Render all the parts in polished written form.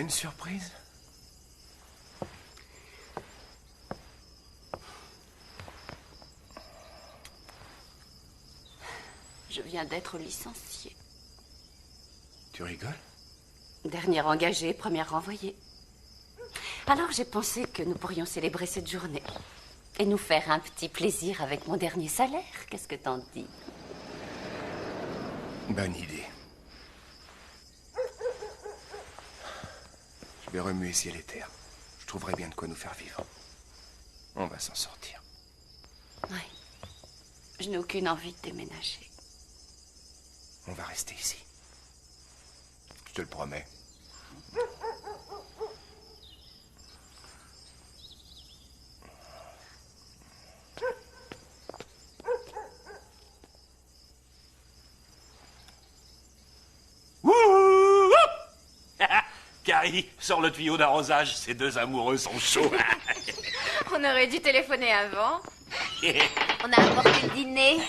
une surprise? Je viens d'être licenciée. Tu rigoles? Dernière engagée, première renvoyée. Alors j'ai pensé que nous pourrions célébrer cette journée. Et nous faire un petit plaisir avec mon dernier salaire. Qu'est-ce que t'en dis? Bonne idée. Je vais remuer ciel et terre. Je trouverai bien de quoi nous faire vivre. On va s'en sortir. Oui. Je n'ai aucune envie de déménager. On va rester ici. Je te le promets. Carrie, sors le tuyau d'arrosage, ces deux amoureux sont chauds. On aurait dû téléphoner avant. On a apporté le dîner.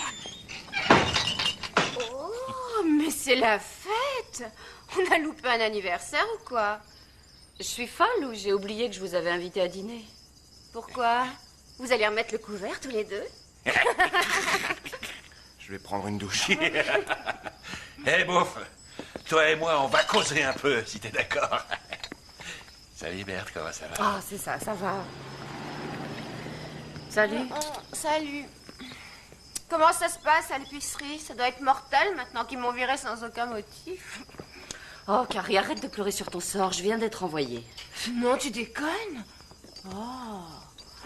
Oh, mais c'est la fête! On a loupé un anniversaire ou quoi? Je suis folle ou j'ai oublié que je vous avais invité à dîner? Pourquoi? Vous allez remettre le couvert tous les deux? Je vais prendre une douche. Eh, beauf, toi et moi, on va causer un peu, si t'es d'accord. Salut Berthe, comment ça va? Ah, c'est ça, ça va. Salut. Salut. Comment ça se passe à l'épicerie? Ça doit être mortel maintenant qu'ils m'ont viré sans aucun motif. Oh, Carrie, arrête de pleurer sur ton sort. Je viens d'être envoyée. Non, tu déconnes? Oh.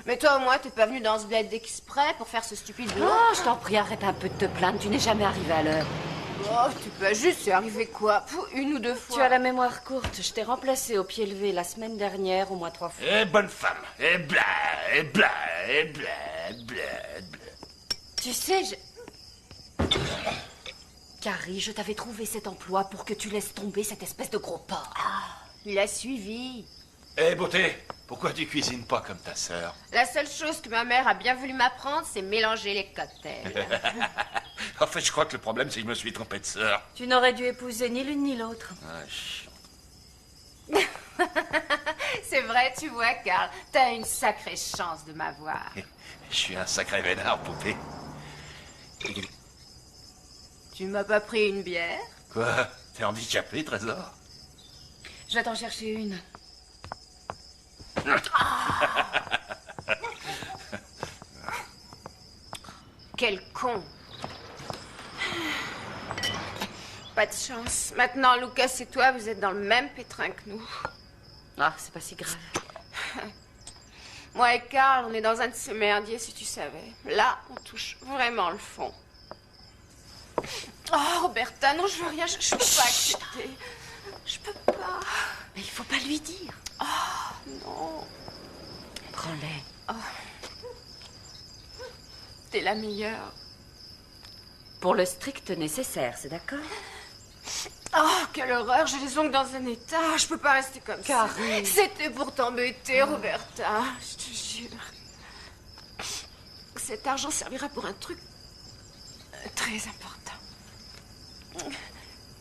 Mais toi, au moins, t'es pas venu dans ce bled exprès pour faire ce stupide boulot? Oh, je t'en prie, arrête un peu de te plaindre. Tu n'es jamais arrivé à l'heure. Oh, t'es pas juste, c'est arrivé quoi? Une ou deux fois? Tu as la mémoire courte. Je t'ai remplacée au pied levé la semaine dernière, au moins 3 fois. Eh, bonne femme. Eh, bla, eh, bla, eh, bla, bla, bla. Tu sais, Carrie, je t'avais trouvé cet emploi pour que tu laisses tomber cette espèce de gros porc. Ah, il a suivi. Eh, beauté, pourquoi tu cuisines pas comme ta sœur? La seule chose que ma mère a bien voulu m'apprendre, c'est mélanger les cocktails. En fait, je crois que le problème, c'est que je me suis trompé de sœur. Tu n'aurais dû épouser ni l'une ni l'autre. Ah, chiant. C'est vrai, tu vois, Carl, t'as une sacrée chance de m'avoir. Je suis un sacré vénard, poupée. Tu m'as pas pris une bière? Quoi? T'es handicapé, Trésor? Je vais t'en chercher une. Quel con! Pas de chance. Maintenant, Lucas et toi, vous êtes dans le même pétrin que nous. Ah, c'est pas si grave. Moi et Carl, on est dans un de ces merdiers, si tu savais. Là, on touche vraiment le fond. Oh, Roberta, non, je veux rien, je peux pas accepter. Je peux pas. Mais il faut pas lui dire. Oh, non. Prends-les. Oh. T'es la meilleure. Pour le strict nécessaire, c'est d'accord? Oh, quelle horreur, j'ai les ongles dans un état. Je peux pas rester comme ça. C'était pour t'embêter, Roberta. Je te jure. Cet argent servira pour un truc très important.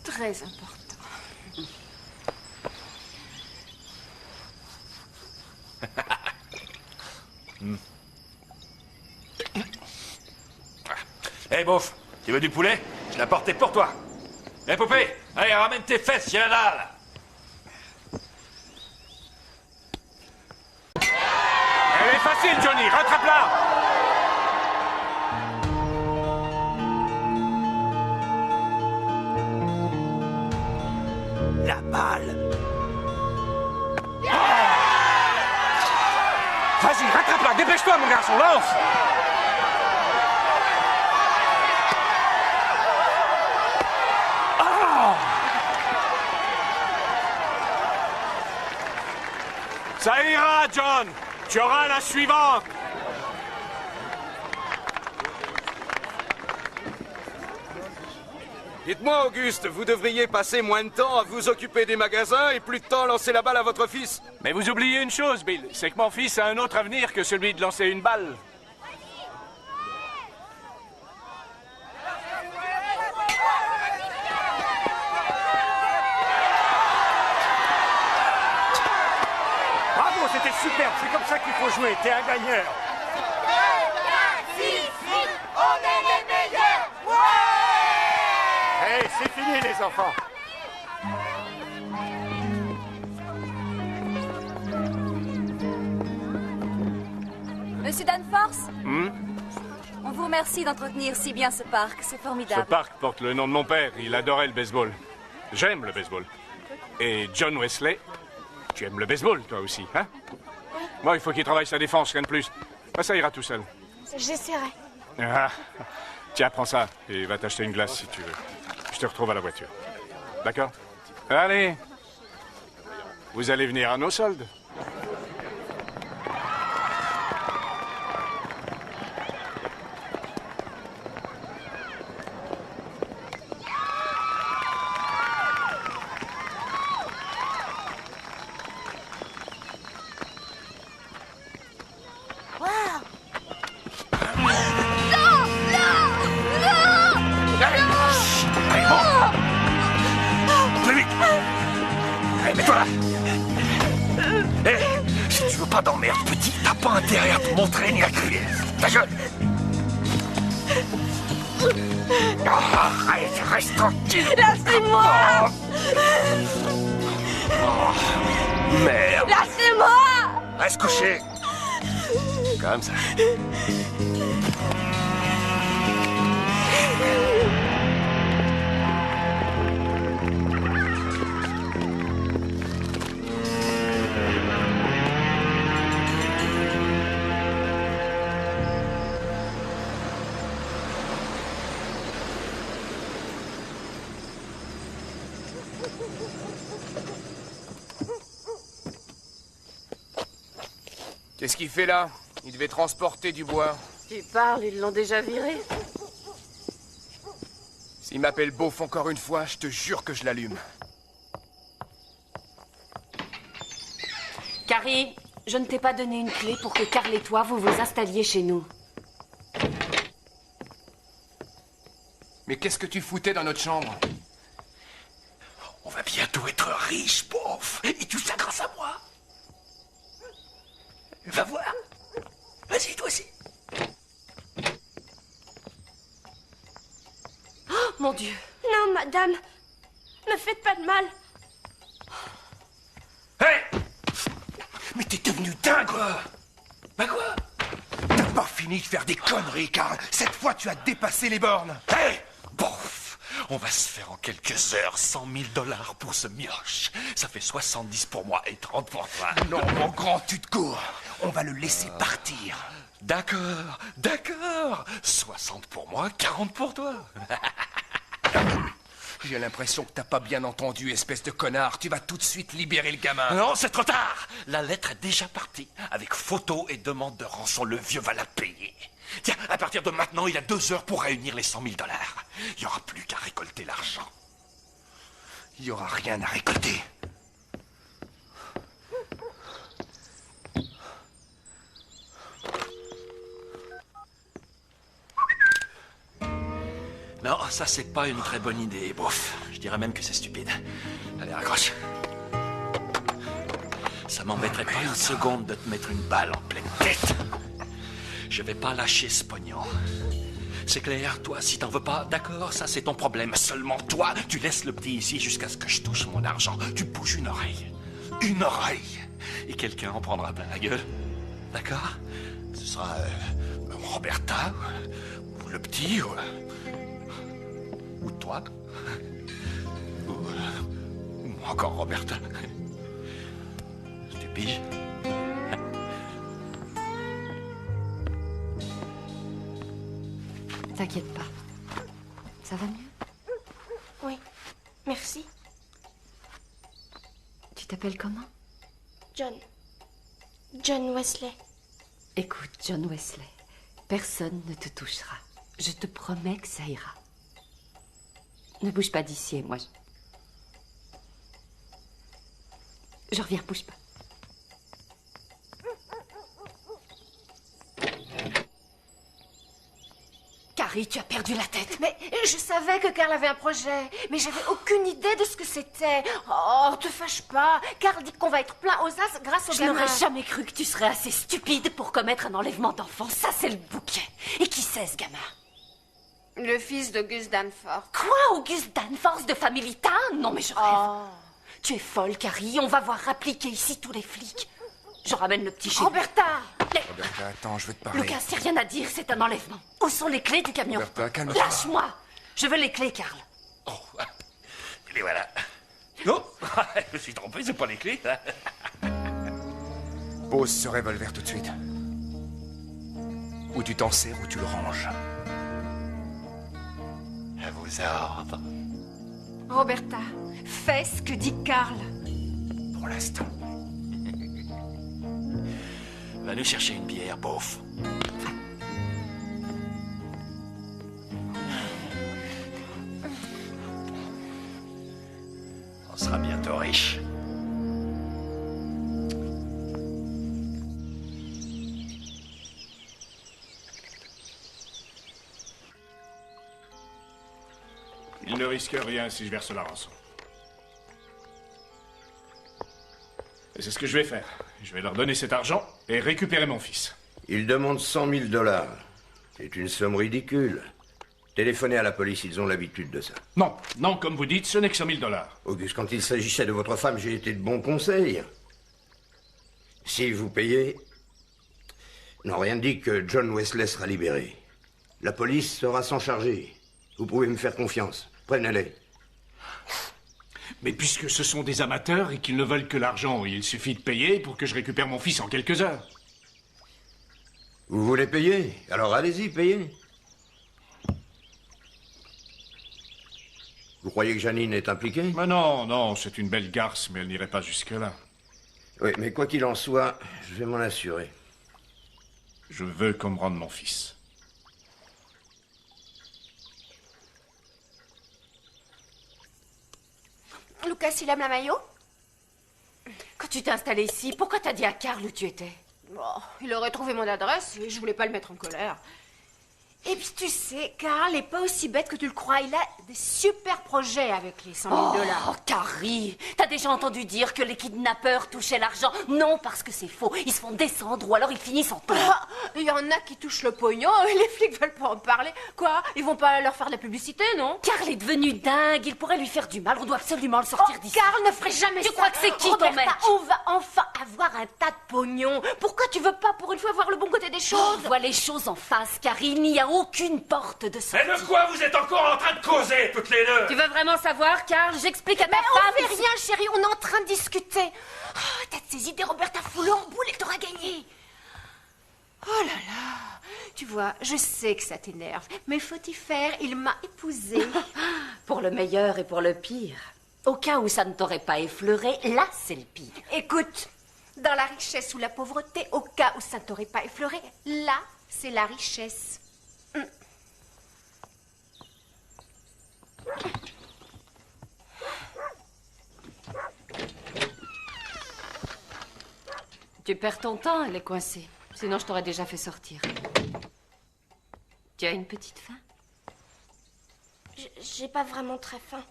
Très important. Eh, beauf, tu veux du poulet? Je l'ai apporté pour toi. Eh, poupée, allez, ramène tes fesses, y'a la dalle. Elle est facile, Johnny, rattrape-la. La balle. Vas-y, rattrape-la, dépêche-toi, mon garçon, lance. Ça ira, John. Tu auras la suivante. Dites-moi, Auguste, vous devriez passer moins de temps à vous occuper des magasins et plus de temps à lancer la balle à votre fils. Mais vous oubliez une chose, Bill, c'est que mon fils a un autre avenir que celui de lancer une balle. c'était super. C'est comme ça qu'il faut jouer. T'es un gagneur. 2, 4, 6, 8, on est les meilleurs. Ouais! Hey, c'est fini les enfants. Monsieur Danforth, on vous remercie d'entretenir si bien ce parc. C'est Ce formidable. parc porte le nom de mon père. Il adorait le baseball. J'aime le baseball. Et John Wesley, tu aimes le baseball, toi aussi, hein? Moi, il faut qu'il travaille sa défense, rien de plus. Ah, ça ira tout seul. J'essaierai. Ah, tiens, prends ça et va t'acheter une glace si tu veux. Je te retrouve à la voiture. D'accord? Allez. Vous allez venir à nos soldes. Pas d'emmerde, petit. T'as pas intérêt à te montrer ni à crier. Ta gueule. Oh, arrête, reste tranquille. Lâchez-moi! Oh, merde. Lâchez-moi! Reste couché. Comme ça. Qu'est-ce qu'il fait là? Il devait transporter du bois. Tu parles, ils l'ont déjà viré. S'il m'appelle beauf encore une fois, je te jure que je l'allume. Carrie, je ne t'ai pas donné une clé pour que Carl et toi vous vous installiez chez nous. Mais qu'est-ce que tu foutais dans notre chambre? On va bientôt être riche, beauf. Et tout ça grâce à moi. Va voir. Vas-y, toi aussi. Oh, mon Dieu. Non, madame. Ne faites pas de mal. Hé! Mais t'es devenu dingue, quoi. Bah quoi? T'as pas fini de faire des conneries, Carl. Cette fois, tu as dépassé les bornes. Hé! Beauf! On va se faire en quelques heures 100 000 $ pour ce mioche. Ça fait 70 pour moi et 30 pour toi. Non, mon grand, tu te cours. On va le laisser partir. D'accord, d'accord. 60 pour moi, 40 pour toi. J'ai l'impression que t'as pas bien entendu, espèce de connard. Tu vas tout de suite libérer le gamin. Non, c'est trop tard. La lettre est déjà partie. Avec photo et demande de rançon, le vieux va la payer. Tiens, à partir de maintenant, il a 2 heures pour réunir les 100 000 $. Il n'y aura plus qu'à récolter l'argent. Il y aura rien à récolter. Non, ça, c'est pas une très bonne idée, bof. Je dirais même que c'est stupide. Allez, raccroche. Ça m'embêterait pas une seconde de te mettre une balle en pleine tête. Je vais pas lâcher ce pognon. C'est clair, toi, si t'en veux pas, d'accord, ça c'est ton problème. Seulement toi, tu laisses le petit ici jusqu'à ce que je touche mon argent. Tu bouges une oreille. Une oreille. Et quelqu'un en prendra plein la gueule. D'accord? Ce sera Roberta, ou le petit, ou toi. Ou encore Roberta. Tu piges? T'inquiète pas. Ça va mieux? Oui, merci. Tu t'appelles comment? John. John Wesley. Écoute, John Wesley, personne ne te touchera. Je te promets que ça ira. Ne bouge pas d'ici et moi, je reviens, bouge pas. Carrie, tu as perdu la tête. Mais je savais que Carl avait un projet, mais j'avais aucune idée de ce que c'était. Oh, te fâche pas. Carl dit qu'on va être plein aux as grâce au Je gamin. n'aurais jamais cru que tu serais assez stupide pour commettre un enlèvement d'enfant. Ça, c'est le bouquet. Et qui c'est, ce gamin? Le fils d'Auguste Danforth. Quoi, Auguste Danforth de Family Town? Non, mais je rêve. Tu es folle, Carrie. On va voir appliquer ici tous les flics. Je ramène le petit chez lui. Roberta! Roberta, attends, je veux te parler. Lucas, c'est rien à dire, c'est un enlèvement. Où sont les clés du camion? Roberta, calme-toi. Lâche-moi. Je veux les clés, Carl. Oh, les voilà. Non, je me suis trompé, c'est pas les clés. Pose ce revolver tout de suite. Ou tu t'en sers ou tu le ranges. À vos ordres. Roberta, fais ce que dit Carl. Pour l'instant. Va nous chercher une bière, beauf. On sera bientôt riche. Il ne risque rien si je verse la rançon. Et c'est ce que je vais faire. Je vais leur donner cet argent et récupérer mon fils. Ils demandent 100 000 $. C'est une somme ridicule. Téléphonez à la police, ils ont l'habitude de ça. Non, non, comme vous dites, ce n'est que 100 000 $. Auguste, quand il s'agissait de votre femme, j'ai été de bons conseils. Si vous payez... Non, rien ne dit que John Wesley sera libéré. La police saura s'en charger. Vous pouvez me faire confiance. Prenez-les. Mais puisque ce sont des amateurs et qu'ils ne veulent que l'argent, il suffit de payer pour que je récupère mon fils en quelques heures. Vous voulez payer? Alors allez-y, payez. Vous croyez que Janine est impliquée? Mais non, non, c'est une belle garce, mais elle n'irait pas jusque-là. Oui, mais quoi qu'il en soit, je vais m'en assurer. Je veux qu'on me rende mon fils. Lucas, il aime la maillot? Quand tu t'es installé ici, pourquoi t'as dit à Carl où tu étais? Oh, il aurait trouvé mon adresse et je voulais pas le mettre en colère. Et puis tu sais, Carl n'est pas aussi bête que tu le crois. Il a des super projets avec les 100 000 $. Oh, Carrie, t'as déjà entendu dire que les kidnappeurs touchaient l'argent? Non, parce que c'est faux. Ils se font descendre ou alors ils finissent en taule. Ah, il y en a qui touchent le pognon et les flics veulent pas en parler. Quoi? Ils vont pas leur faire de la publicité, non? Carl est devenu dingue. Il pourrait lui faire du mal. On doit absolument le sortir d'ici. Carl ne ferait jamais ça. Tu crois que c'est qui, Roberta, ton mec? on va enfin avoir un tas de pognon. Pourquoi tu veux pas pour une fois voir le bon côté des choses? Vois les choses en face, Carrie. Il n'y a aucune porte de sortie. Mais de quoi vous êtes encore en train de causer, toutes les deux? Tu veux vraiment savoir, Carl? J'explique à ta Mais femme. on fait rien, chérie. On est en train de discuter. Oh, t'as de ces idées, Roberta, fous-le en boule et t'auras gagné. Oh là là. Tu vois, je sais que ça t'énerve. Mais faut y faire. Il m'a épousée. Pour le meilleur et pour le pire. Au cas où ça ne t'aurait pas effleuré, là, c'est le pire. Écoute, dans la richesse ou la pauvreté, au cas où ça ne t'aurait pas effleuré, là, c'est la richesse. Tu perds ton temps, elle est coincée. Sinon, je t'aurais déjà fait sortir. Tu as une petite faim? J'ai pas vraiment très faim.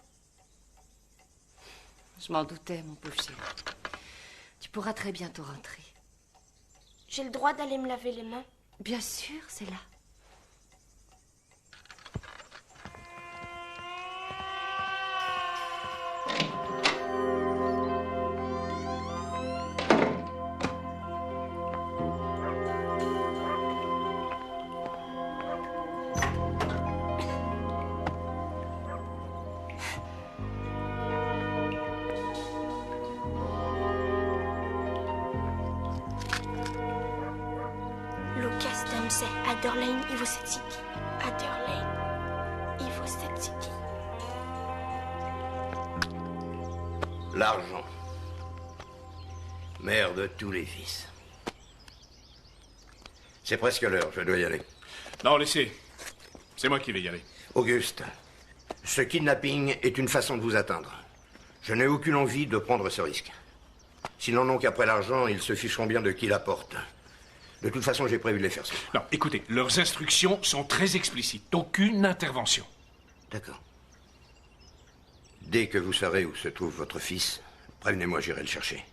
Je m'en doutais, mon pauvre chéri. Tu pourras très bientôt rentrer. J'ai le droit d'aller me laver les mains. Bien sûr, c'est là. Lucas Dempsey, Adder Lane, Ivo City. Adder Lane, Ivo City. L'argent. Mère de tous les fils. C'est presque l'heure, je dois y aller. Non, laissez. C'est moi qui vais y aller. Auguste, ce kidnapping est une façon de vous atteindre. Je n'ai aucune envie de prendre ce risque. S'ils n'en ont qu'après l'argent, ils se ficheront bien de qui l'apporte. De toute façon, j'ai prévu de les faire suivre. Non, écoutez, leurs instructions sont très explicites. Aucune intervention. D'accord. Dès que vous saurez où se trouve votre fils, prévenez-moi, j'irai le chercher.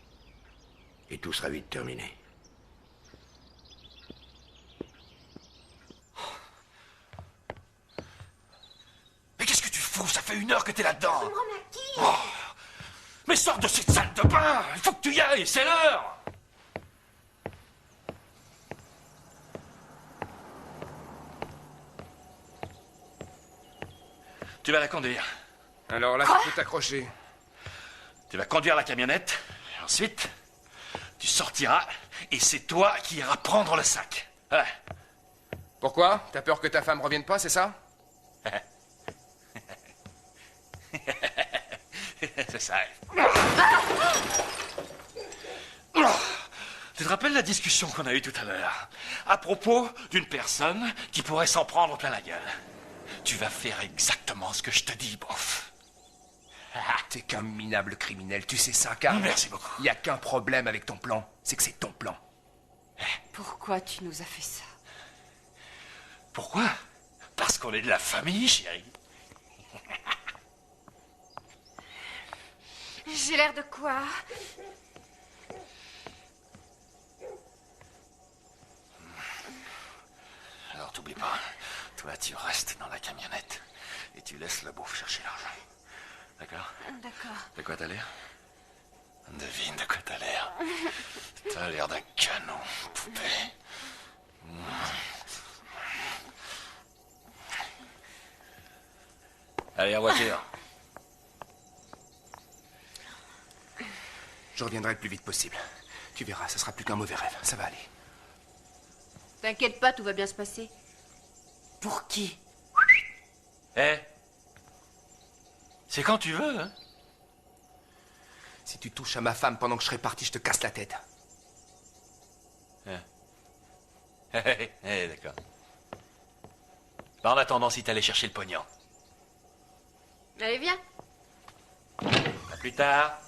Et tout sera vite terminé. Mais qu'est-ce que tu fous? Ça fait 1 heure que t'es là-dedans. Tu me rends à qui? Oh. Mais sors de cette salle de bain. Il faut que tu y ailles, c'est l'heure. Tu vas la conduire. Alors là, tu peux t'accrocher. Tu vas conduire la camionnette, et ensuite, tu sortiras, et c'est toi qui iras prendre le sac. Ouais. Pourquoi? T'as peur que ta femme revienne pas, c'est ça? C'est ça. Tu te rappelles la discussion qu'on a eue tout à l'heure? À propos d'une personne qui pourrait s'en prendre plein la gueule. Tu vas faire exactement ce que je te dis, bof. T'es qu'un minable criminel, tu sais ça, Carl? Merci beaucoup. Il n'y a qu'un problème avec ton plan, c'est que c'est ton plan. Pourquoi tu nous as fait ça? Pourquoi? Parce qu'on est de la famille, chérie. J'ai l'air de quoi? Alors t'oublies pas, toi tu restes dans la camionnette et tu laisses le beauf chercher l'argent. D'accord? D'accord. De quoi t'as l'air? Devine de quoi t'as l'air. T'as l'air d'un canon, poupée. Allez, en voiture. Je reviendrai le plus vite possible. Tu verras, ça sera plus qu'un mauvais rêve, ça va aller. T'inquiète pas, tout va bien se passer. Pour qui? Eh? C'est quand tu veux, hein? Si tu touches à ma femme pendant que je serai parti, je te casse la tête. D'accord. En attendant, si t'allais chercher le pognon. Allez, viens. À plus tard.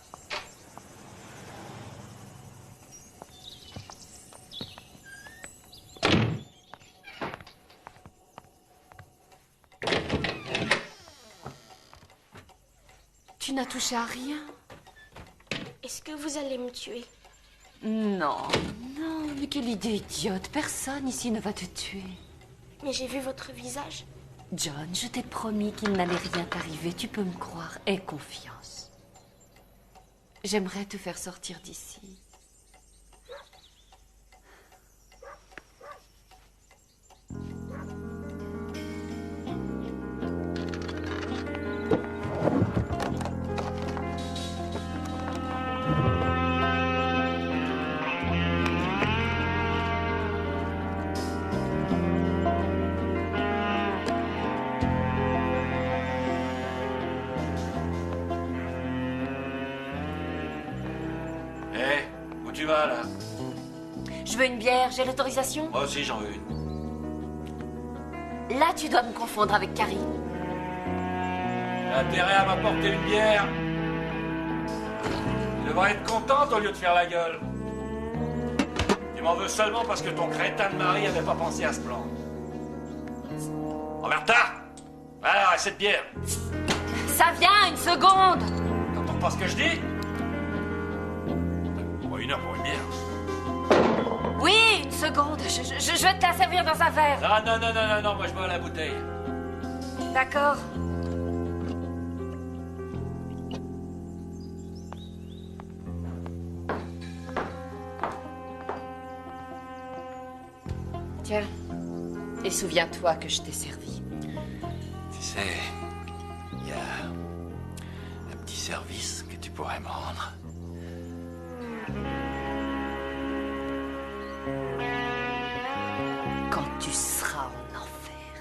Tu n'as touché à rien? Est-ce que vous allez me tuer? Non, non, mais quelle idée idiote. Personne ici ne va te tuer. Mais j'ai vu votre visage. John, je t'ai promis qu'il n'allait rien t'arriver. Tu peux me croire. Aie confiance. J'aimerais te faire sortir d'ici. Tu vas là? Je veux une bière, j'ai l'autorisation? Moi aussi j'en veux une. Là, tu dois me confondre avec Carrie. T'as intérêt à m'apporter une bière. Tu devrais être contente au lieu de faire la gueule. Tu m'en veux seulement parce que ton crétin de mari avait pas pensé à ce plan. Roberta! Alors, cette bière. Ça vient, une seconde! T'entends pas ce que je dis? 1 heure pour une bière. Oui, une seconde. Je vais te la servir dans un verre. Ah non, non, non, non, non, moi je bois à la bouteille. D'accord. Tiens. Et souviens-toi que je t'ai servi. Tu sais, il y a un petit service que tu pourrais me rendre. Quand tu seras en enfer.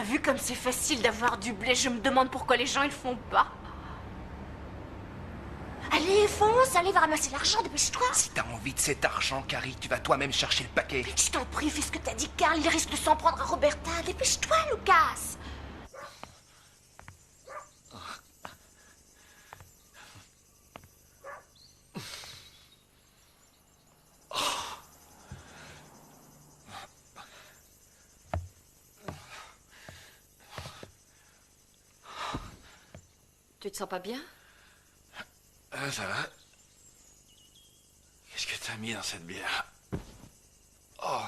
vu comme c'est facile d'avoir du blé? Je me demande pourquoi les gens ils le font pas. Allez, fonce, allez, va ramasser l'argent, dépêche-toi. Si t'as envie de cet argent, Carrie, tu vas toi-même chercher le paquet. Je t'en prie, fais ce que t'as dit, Carl. Il risque de s'en prendre à Roberta. Dépêche-toi, Lucas. Tu te sens pas bien? Ça va. Qu'est-ce que t'as mis dans cette bière? Oh.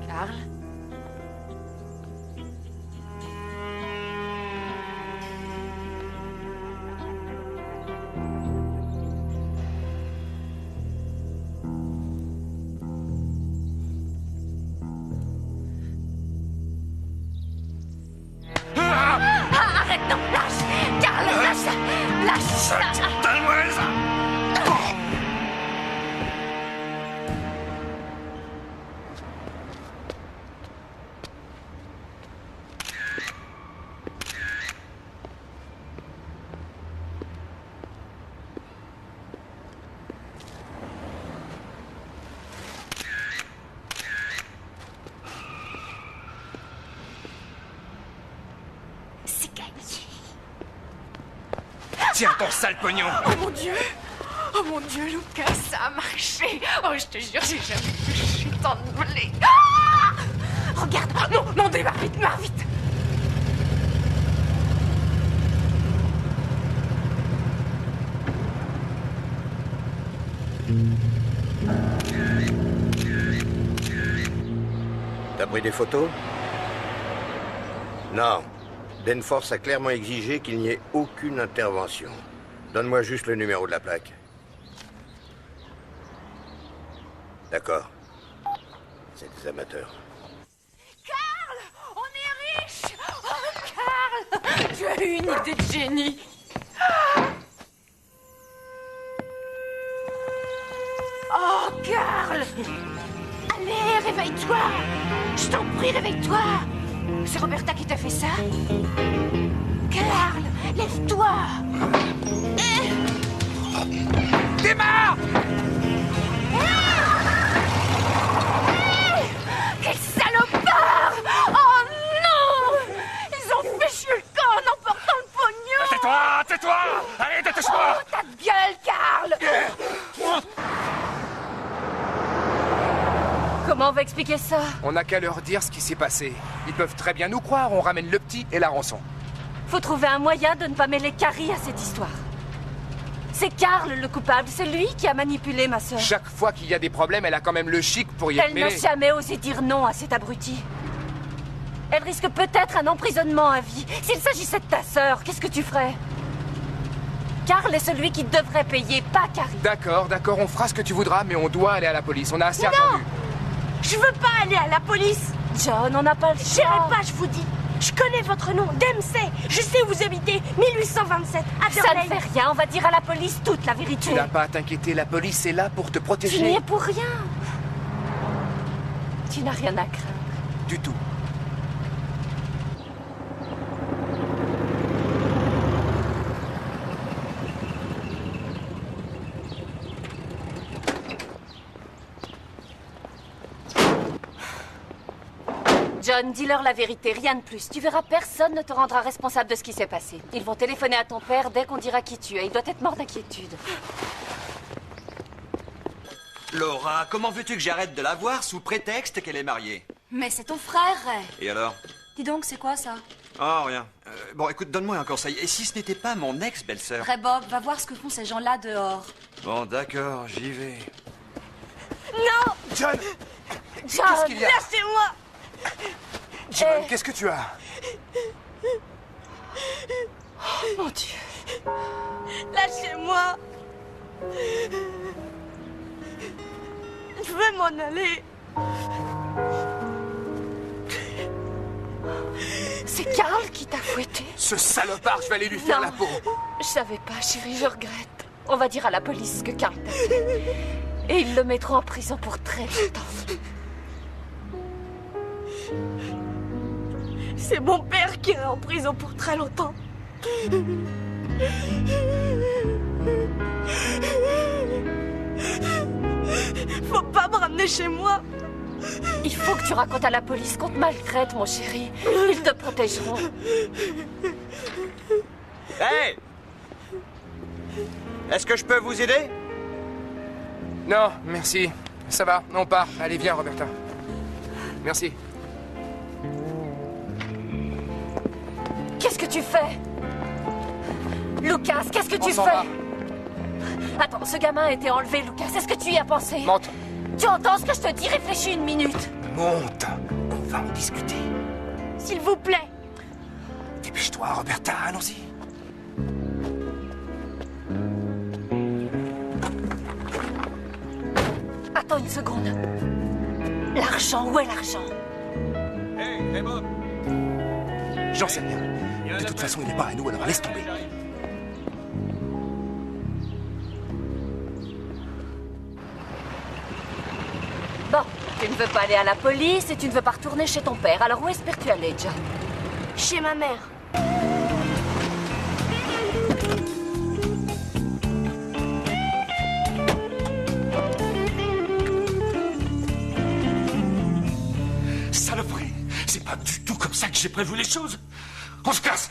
Carl? Arrête, non, lâche. Carl, lâche. Lâche. Donne-moi ça! C'est gagné. Tiens ton sale pognon. Oh mon Dieu. Oh mon Dieu, Lucas, ça a marché. Oh, je te jure, j'ai jamais touché tant de blé. Ah! Regarde. Non, non, démarre vite, démarre vite. T'as pris des photos? Non. Danforth a clairement exigé qu'il n'y ait aucune intervention. Donne-moi juste le numéro de la plaque. D'accord. C'est des amateurs. Carl, on est riche. Oh, Carl, tu as eu une idée de génie. Oh, Carl. Allez, réveille-toi. Je t'en prie, réveille-toi. C'est Roberta qui t'a fait ça? Carl, lève-toi. Démarre! Quel salopard! Oh non! Ils ont fait chier le camp en emportant le pognon! Tais-toi! Tais-toi! Allez, dépêche-moi! Oh, ta gueule, Carl! Comment on va expliquer ça? On n'a qu'à leur dire ce qui s'est passé. Ils peuvent très bien nous croire, on ramène le petit et la rançon. Faut trouver un moyen de ne pas mêler Carrie à cette histoire. C'est Carl le coupable, c'est lui qui a manipulé ma sœur. Chaque fois qu'il y a des problèmes, elle a quand même le chic pour y être Elle n'a mêlée. jamais osé dire non à cet abruti. Elle risque peut-être un emprisonnement à vie. S'il s'agissait de ta sœur, qu'est-ce que tu ferais? Carl est celui qui devrait payer, pas Carrie. D'accord, on fera ce que tu voudras, mais on doit aller à la police. On a assez attendu. Je veux pas aller à la police. John, on n'a pas le J'irai choix. pas, je vous dis. Je connais votre nom, Dempsey. Je sais où vous habitez, 1827, à Ça ne Durley. fait rien, on va dire à la police toute la vérité. Tu n'as pas à t'inquiéter, la police est là pour te Tu protéger. n'y es pour rien. Tu n'as rien à craindre. Du tout. John, dis-leur la vérité, rien de plus. Tu verras, personne ne te rendra responsable de ce qui s'est passé. Ils vont téléphoner à ton père dès qu'on dira qui tu es. Il doit être mort d'inquiétude. Laura, comment veux-tu que j'arrête de la voir sous prétexte qu'elle est mariée? Mais c'est ton frère, Ray. Et alors? Dis donc, c'est quoi ça? Oh, rien. Bon, écoute, donne-moi un conseil. Et si ce n'était pas mon ex-belle-sœur? Ray Bob, va voir ce que font ces gens-là dehors. Bon, d'accord, j'y vais. Non, John! John, Qu'est-ce qu'il y a? laissez-moi. John, qu'est-ce que tu as? Oh mon Dieu. Lâchez-moi. Je veux m'en aller. C'est Carl qui t'a fouetté. Ce salopard, je vais aller lui faire Non. la peau. Je savais pas, chérie, je regrette. On va dire à la police ce que Carl t'a fait. Et ils le mettront en prison pour très longtemps. C'est mon père qui ira en prison pour très longtemps. Faut pas me ramener chez moi. Il faut que tu racontes à la police qu'on te maltraite, mon chéri. Ils te protégeront. Hey! Est-ce que je peux vous aider? Non, merci. Ça va, on part. Allez, viens, Roberta. Merci. Qu'est-ce que tu fais? Lucas, qu'est-ce que tu s'en fais? va. Attends, ce gamin a été enlevé, Lucas. Est-ce que tu y as pensé? Monte. Tu entends ce que je te dis? Réfléchis une minute. Monte. On va en discuter. S'il vous plaît. Dépêche-toi, Roberta, allons-y. Attends une seconde. L'argent, où est l'argent? Hey, Bob! J'en sais rien. De toute façon, il n'est pas à nous, alors laisse tomber. Bon, tu ne veux pas aller à la police et tu ne veux pas retourner chez ton père. Alors où espères-tu aller, John? Chez ma mère. Saloperie! C'est pas du tout comme ça que j'ai prévu les choses! On se casse!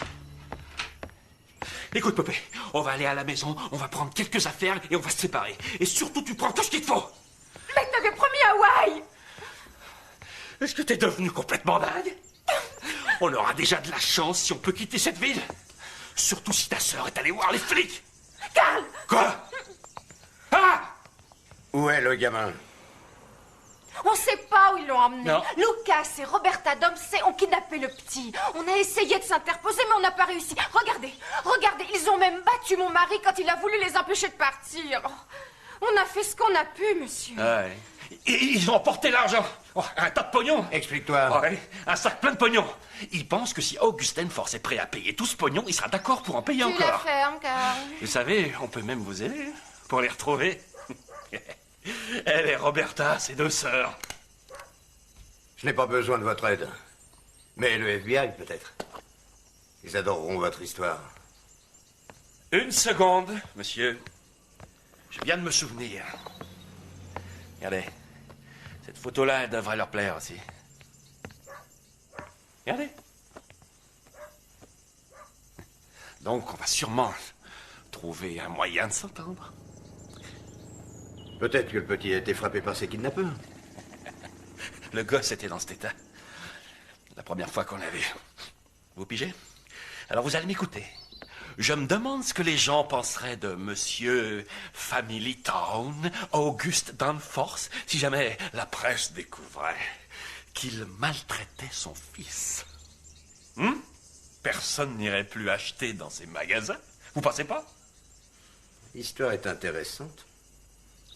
Écoute, Popé, on va aller à la maison, on va prendre quelques affaires et on va se séparer. Et surtout, tu prends tout ce qu'il te faut! Mais t'avais promis Hawaï! Est-ce que t'es devenu complètement dingue? On aura déjà de la chance si on peut quitter cette ville. Surtout si ta sœur est allée voir les flics. Carl! Quoi? Ah! Où est le gamin? On sait pas où ils l'ont emmené. Non. Lucas et Roberta Dempsey ont kidnappé le petit. On a essayé de s'interposer, mais on n'a pas réussi. Regardez, regardez, ils ont même battu mon mari quand il a voulu les empêcher de partir. On a fait ce qu'on a pu, monsieur. Ouais. Et ils ont emporté l'argent. Oh, un tas de pognon. Explique-toi. Ouais, un sac plein de pognon. Ils pensent que si Augustin Force est prêt à payer tout ce pognon, il sera d'accord pour en payer Tu la encore. fermes, Carl. Vous savez, on peut même vous aider pour les retrouver. Elle et Roberta, ses deux sœurs. Je n'ai pas besoin de votre aide. Mais le FBI, peut-être. Ils adoreront votre histoire. Une seconde, monsieur. Je viens de me souvenir. Regardez. Cette photo-là, elle devrait leur plaire aussi. Regardez. Donc, on va sûrement trouver un moyen de s'entendre. Peut-être que le petit a été frappé par ses kidnappeurs. Le gosse était dans cet état. La première fois qu'on l'a vu. Vous pigez? Alors vous allez m'écouter. Je me demande ce que les gens penseraient de Monsieur Family Town, Auguste Danforth, si jamais la presse découvrait qu'il maltraitait son fils. Personne n'irait plus acheter dans ces magasins. Vous pensez pas? L'histoire est intéressante.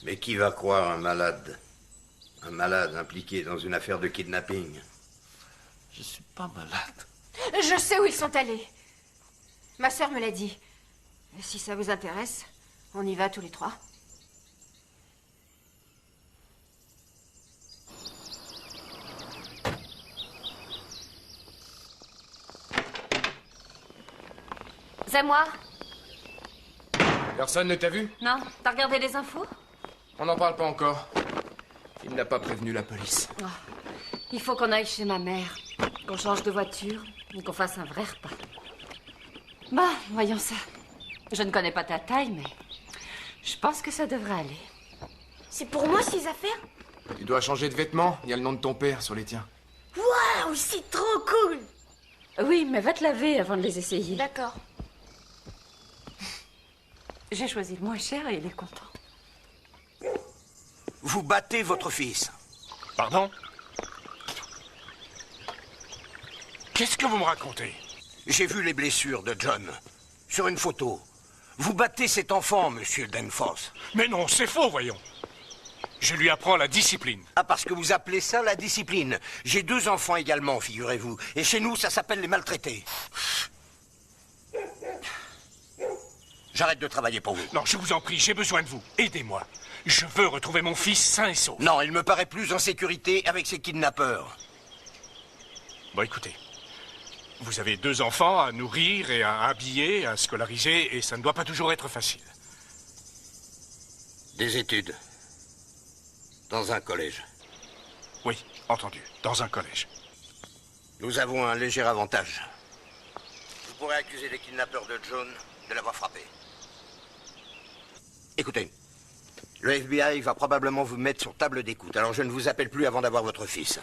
Mais qui va croire un malade? Un malade impliqué dans une affaire de kidnapping? Je suis pas malade. Je sais où ils sont allés. Ma sœur me l'a dit. Si ça vous intéresse, on y va tous les trois. C'est moi? Personne ne t'a vu? Non? T'as regardé les infos? On n'en parle pas encore. Il n'a pas prévenu la police. Oh, il faut qu'on aille chez ma mère, qu'on change de voiture et qu'on fasse un vrai repas. Bah, voyons ça. Je ne connais pas ta taille, mais je pense que ça devrait aller. C'est pour moi ces affaires? Tu dois changer de vêtements. Il y a le nom de ton père sur les tiens. Waouh, c'est trop cool! Oui, mais va te laver avant de les essayer. D'accord. J'ai choisi le moins cher et il est content. Vous battez votre fils. Pardon? Qu'est-ce que vous me racontez? J'ai vu les blessures de John. Sur une photo. Vous battez cet enfant, monsieur Danforth. Mais non, c'est faux, voyons. Je lui apprends la discipline. Ah, parce que vous appelez ça la discipline. J'ai 2 enfants également, figurez-vous. Et chez nous, ça s'appelle les maltraités. J'arrête de travailler pour vous. Non, je vous en prie, j'ai besoin de vous. Aidez-moi. Je veux retrouver mon fils sain et sauf. Non, il me paraît plus en sécurité avec ces kidnappeurs. Bon, écoutez. Vous avez 2 enfants à nourrir et à habiller, à scolariser, et ça ne doit pas toujours être facile. Des études. Dans un collège. Oui, entendu. Dans un collège. Nous avons un léger avantage. Vous pourrez accuser les kidnappeurs de John de l'avoir frappé. Écoutez, le FBI va probablement vous mettre sur table d'écoute, alors je ne vous appelle plus avant d'avoir votre fils.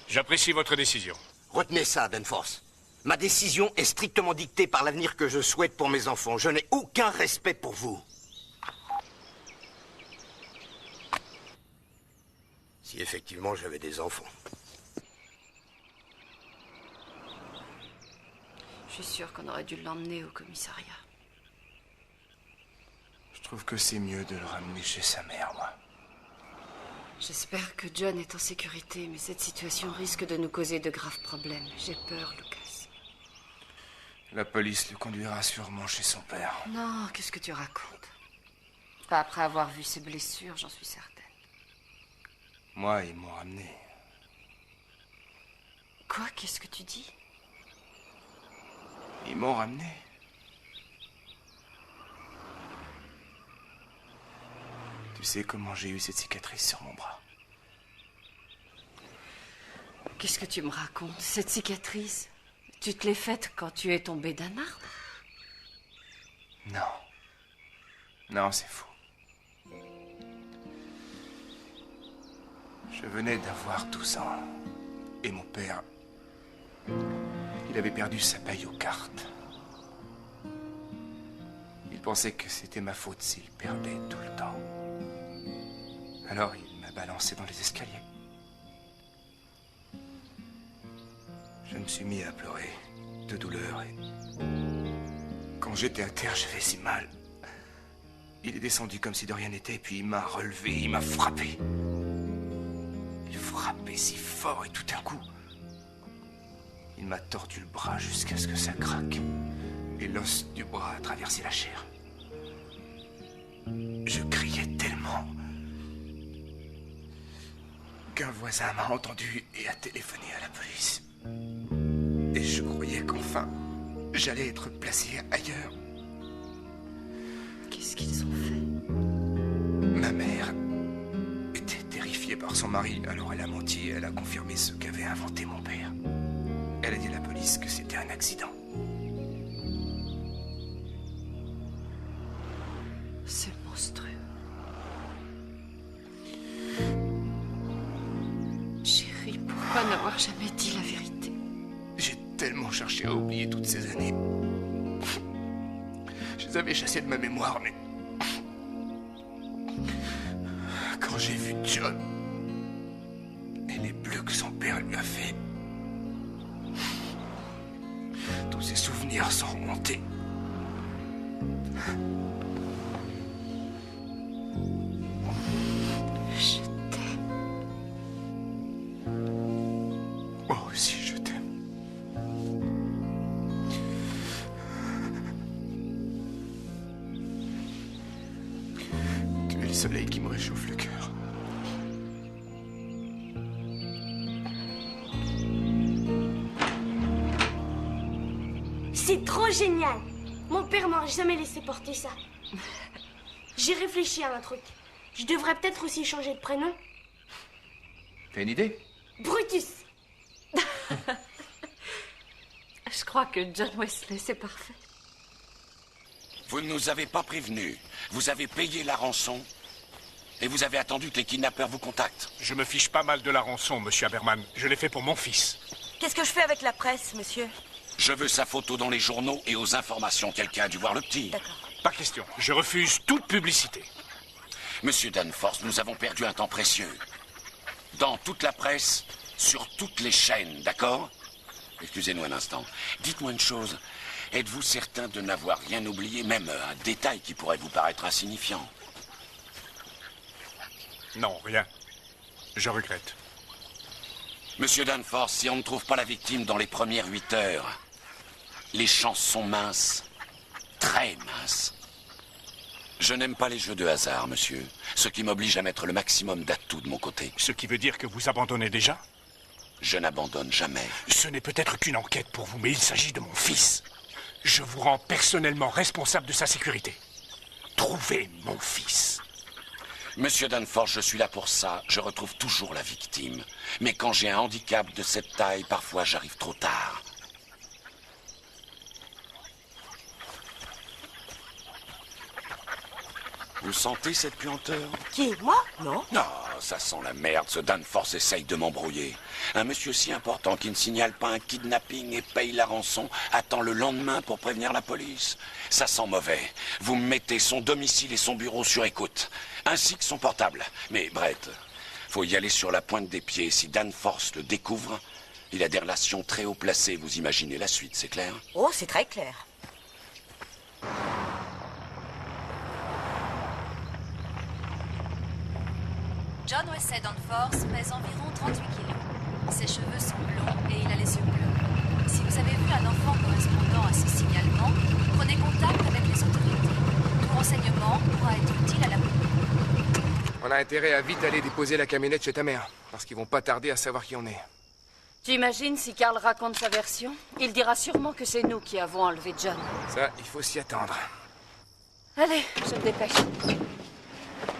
J'apprécie votre décision. Retenez ça, Danforth. Ma décision est strictement dictée par l'avenir que je souhaite pour mes enfants. Je n'ai aucun respect pour vous. Si effectivement j'avais des enfants. Je suis sûre qu'on aurait dû l'emmener au commissariat. Je trouve que c'est mieux de le ramener chez sa mère, moi. J'espère que John est en sécurité, mais cette situation risque de nous causer de graves problèmes. J'ai peur, Lucas. La police le conduira sûrement chez son père. Non, qu'est-ce que tu racontes? Pas après avoir vu ses blessures, j'en suis certaine. Moi, ils m'ont ramené. Quoi? Qu'est-ce que tu dis? Ils m'ont ramené. Tu sais comment j'ai eu cette cicatrice sur mon bras? Qu'est-ce que tu me racontes? Cette cicatrice, tu te l'es faite quand tu es tombé d'un arbre? Non. Non, c'est faux. Je venais d'avoir 12 ans. Et mon père... il avait perdu sa paye aux cartes. Il pensait que c'était ma faute s'il perdait tout le temps. Alors il m'a balancé dans les escaliers. Je me suis mis à pleurer de douleur et... quand j'étais à terre, j'avais si mal. Il est descendu comme si de rien n'était, puis il m'a relevé, il m'a frappé. Il frappait si fort et tout d'un coup... il m'a tordu le bras jusqu'à ce que ça craque. Et l'os du bras a traversé la chair. Je criais tellement qu'un voisin m'a entendu et a téléphoné à la police. Et je croyais qu'enfin, j'allais être placé ailleurs. Qu'est-ce qu'ils ont fait? Ma mère était terrifiée par son mari, alors elle a menti et elle a confirmé ce qu'avait inventé mon père. Elle a dit à la police que c'était un accident. C'est monstrueux. Chérie, pourquoi n'avoir jamais dit la vérité? J'ai tellement cherché à oublier toutes ces années. Je les avais chassées de ma mémoire, mais... quand j'ai vu John et les bleus que son père lui a fait, tous ces souvenirs sont remontés. Je t'aime. Moi aussi, je t'aime. Tu es le soleil qui me réchauffe le cœur. C'est trop génial. Mon père m'aurait jamais laissé porter ça. J'ai réfléchi à un truc. Je devrais peut-être aussi changer de prénom. T'as une idée? Brutus. Je crois que John Wesley, c'est parfait. Vous ne nous avez pas prévenus. Vous avez payé la rançon. Et vous avez attendu que les kidnappeurs vous contactent. Je me fiche pas mal de la rançon, monsieur Haberman. Je l'ai fait pour mon fils. Qu'est-ce que je fais avec la presse, monsieur? Je veux sa photo dans les journaux et aux informations. Quelqu'un a dû voir le petit. D'accord. Pas question. Je refuse toute publicité. Monsieur Danforth, nous avons perdu un temps précieux. Dans toute la presse, sur toutes les chaînes, d'accord? Excusez-nous un instant. Dites-moi une chose. Êtes-vous certain de n'avoir rien oublié, même un détail qui pourrait vous paraître insignifiant? Non, rien. Je regrette. Monsieur Danforth, si on ne trouve pas la victime dans les premières 8 heures, les chances sont minces, très minces. Je n'aime pas les jeux de hasard, monsieur. Ce qui m'oblige à mettre le maximum d'atouts de mon côté. Ce qui veut dire que vous abandonnez déjà? Je n'abandonne jamais. Ce n'est peut-être qu'une enquête pour vous, mais il s'agit de mon fils. Je vous rends personnellement responsable de sa sécurité. Trouvez mon fils. Monsieur Danforth, je suis là pour ça. Je retrouve toujours la victime. Mais quand j'ai un handicap de cette taille, parfois j'arrive trop tard. Vous sentez cette puanteur? Qui, moi? Non. Non, ça sent la merde. Ce Danforth essaye de m'embrouiller. Un monsieur si important qui ne signale pas un kidnapping et paye la rançon attend le lendemain pour prévenir la police. Ça sent mauvais. Vous me mettez son domicile et son bureau sur écoute, ainsi que son portable. Mais Brett, faut y aller sur la pointe des pieds. Si Danforth le découvre, il a des relations très haut placées. Vous imaginez la suite, c'est clair? Oh, c'est très clair. John Wesley Danforth pèse environ 38 kilos. Ses cheveux sont blonds et il a les yeux bleus. Si vous avez vu un enfant correspondant à ce signalement, prenez contact avec les autorités. Tout renseignement pourra être utile à la police. On a intérêt à vite aller déposer la camionnette chez ta mère, parce qu'ils vont pas tarder à savoir qui on est. Tu imagines si Carl raconte sa version? Il dira sûrement que c'est nous qui avons enlevé John. Ça, il faut s'y attendre. Allez, je me dépêche.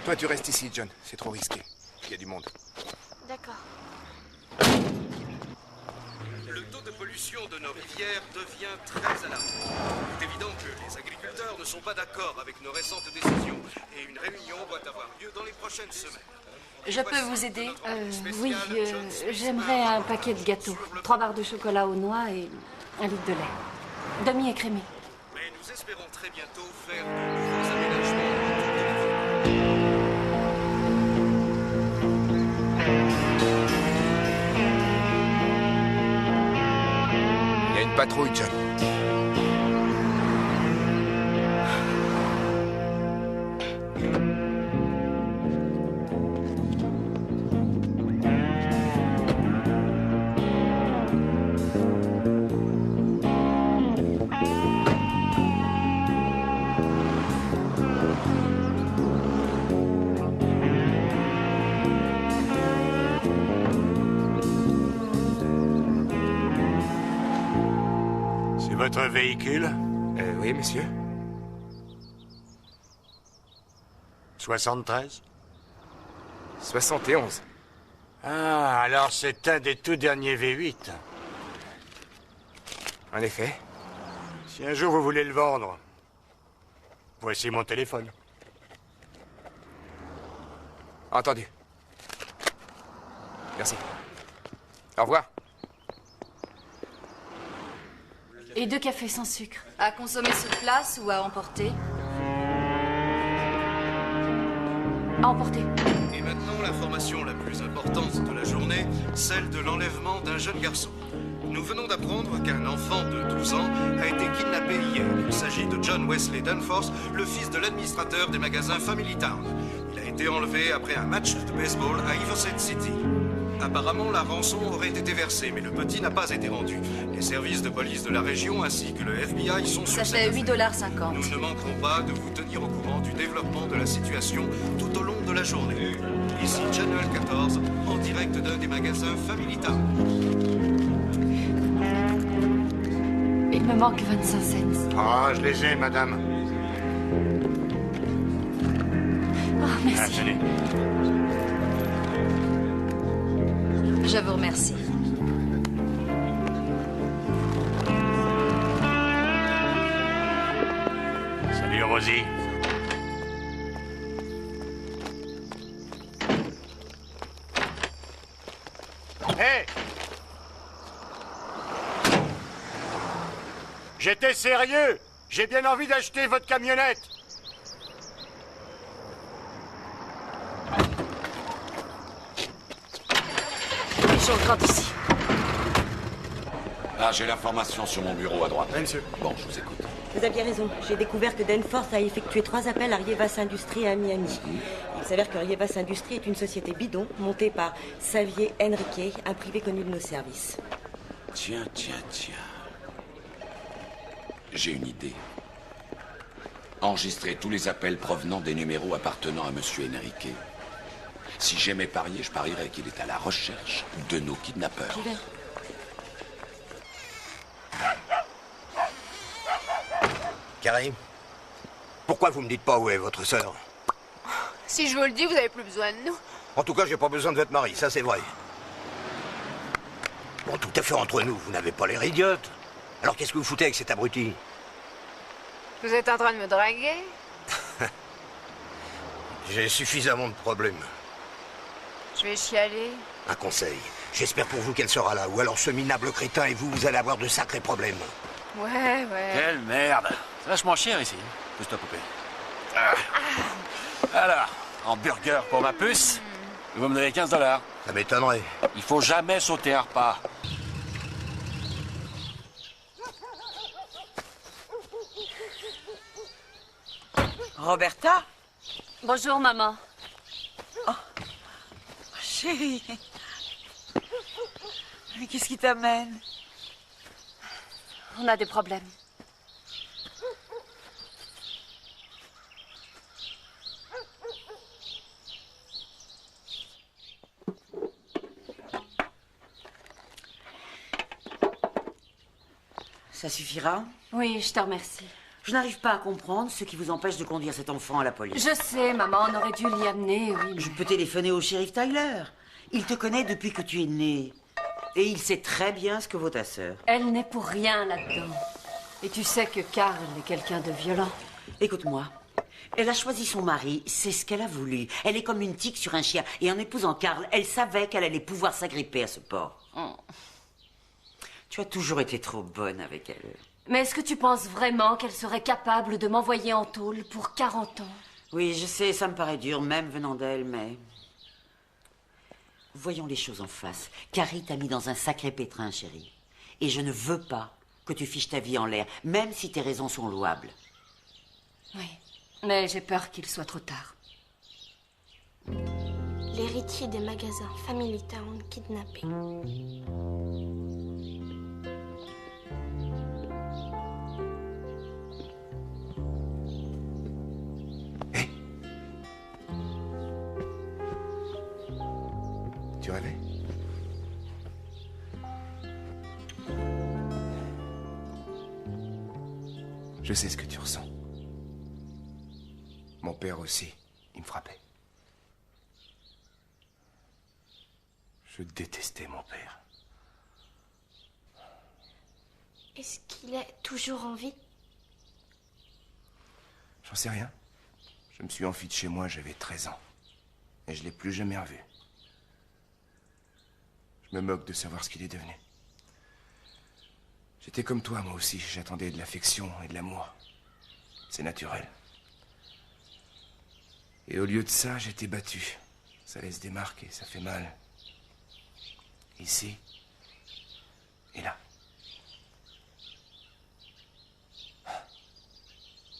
Toi, tu restes ici, John. C'est trop risqué. Il y a du monde. D'accord. Le taux de pollution de nos rivières devient très alarmant. Il est évident que les agriculteurs ne sont pas d'accord avec nos récentes décisions et une réunion doit avoir lieu dans les prochaines semaines. Je peux vous aider? Oui, j'aimerais un paquet de gâteaux. 3 barres de chocolat aux noix et 1 litre de lait. Demi écrémé. Mais nous espérons très bientôt faire de nouveaux aménagements. Il y a une patrouille, John. Votre véhicule? Oui, monsieur. 73? 71. Ah, alors c'est un des tout derniers V8. En effet. Si un jour vous voulez le vendre, voici mon téléphone. Entendu. Merci. Au revoir. Et 2 cafés sans sucre. À consommer sur place ou à emporter? À emporter. Et maintenant, l'information la plus importante de la journée, celle de l'enlèvement d'un jeune garçon. Nous venons d'apprendre qu'un enfant de 12 ans a été kidnappé hier. Il s'agit de John Wesley Danforth, le fils de l'administrateur des magasins Family Town. Il a été enlevé après un match de baseball à Riverside City. Apparemment, la rançon aurait été versée, mais le petit n'a pas été rendu. Les services de police de la région ainsi que le FBI sont sur Ça fait $8,50. Nous ne manquerons pas de vous tenir au courant du développement de la situation tout au long de la journée. Ici Channel 14, en direct d'un des magasins Family Town. Il me manque 25 cents. Ah, je les ai, madame. Oh, merci. Ah, tenez. Je vous remercie. Salut, Rosie. Hé! J'étais sérieux! J'ai bien envie d'acheter votre camionnette! Les gens grattent ici. Ah, j'ai l'information sur mon bureau à droite. Oui, monsieur. Bon, je vous écoute. Vous aviez raison. J'ai découvert que Danforth a effectué 3 appels à Rievas Industries à Miami. Il s'avère que Rievas Industries est une société bidon montée par Xavier Henriquet, un privé connu de nos services. Tiens. J'ai une idée. Enregistrez tous les appels provenant des numéros appartenant à Monsieur Enrique. Si j'aimais parier, je parierais qu'il est à la recherche de nos kidnappeurs. J'y vais. Carrie, pourquoi vous me dites pas où est votre sœur? Si je vous le dis, vous avez plus besoin de nous. En tout cas, j'ai pas besoin de votre mari, ça c'est vrai. Bon, tout à fait entre nous, vous n'avez pas l'air idiote. Alors qu'est-ce que vous foutez avec cet abruti? Vous êtes en train de me draguer? J'ai suffisamment de problèmes. Je vais chialer. Un conseil. J'espère pour vous qu'elle sera là. Ou alors ce minable crétin et vous allez avoir de sacrés problèmes. Ouais. Quelle merde. C'est vachement cher ici. Pousse-toi, poupée. Alors, hamburger pour ma puce. Vous me donnez 15 $. Ça m'étonnerait. Il faut jamais sauter un repas. Roberta? Bonjour, maman. Oh, chérie. Mais qu'est-ce qui t'amène? On a des problèmes. Ça suffira? Oui, je te remercie. Je n'arrive pas à comprendre ce qui vous empêche de conduire cet enfant à la police. Je sais, maman, on aurait dû l'y amener, oui. Je peux téléphoner au shérif Tyler. Il te connaît depuis que tu es né. Et il sait très bien ce que vaut ta sœur. Elle n'est pour rien là-dedans. Et tu sais que Karl est quelqu'un de violent. Écoute-moi. Elle a choisi son mari, c'est ce qu'elle a voulu. Elle est comme une tique sur un chien. Et en épousant Karl, elle savait qu'elle allait pouvoir s'agripper à ce porc. Oh. Tu as toujours été trop bonne avec elle. Mais est-ce que tu penses vraiment qu'elle serait capable de m'envoyer en tôle pour 40 ans? Oui, je sais, ça me paraît dur, même venant d'elle, mais... Voyons les choses en face. Carrie t'a mis dans un sacré pétrin, chérie. Et je ne veux pas que tu fiches ta vie en l'air, même si tes raisons sont louables. Oui, mais j'ai peur qu'il soit trop tard. L'héritier des magasins Family Town kidnappé. Tu rêvais? Je sais ce que tu ressens. Mon père aussi, il me frappait. Je détestais mon père. Est-ce qu'il est toujours en vie? J'en sais rien. Je me suis enfui de chez moi, j'avais 13 ans. Et je l'ai plus jamais revu. Je me moque de savoir ce qu'il est devenu. J'étais comme toi, moi aussi. J'attendais de l'affection et de l'amour. C'est naturel. Et au lieu de ça, j'étais battu. Ça laisse des marques et ça fait mal. Ici. Et là.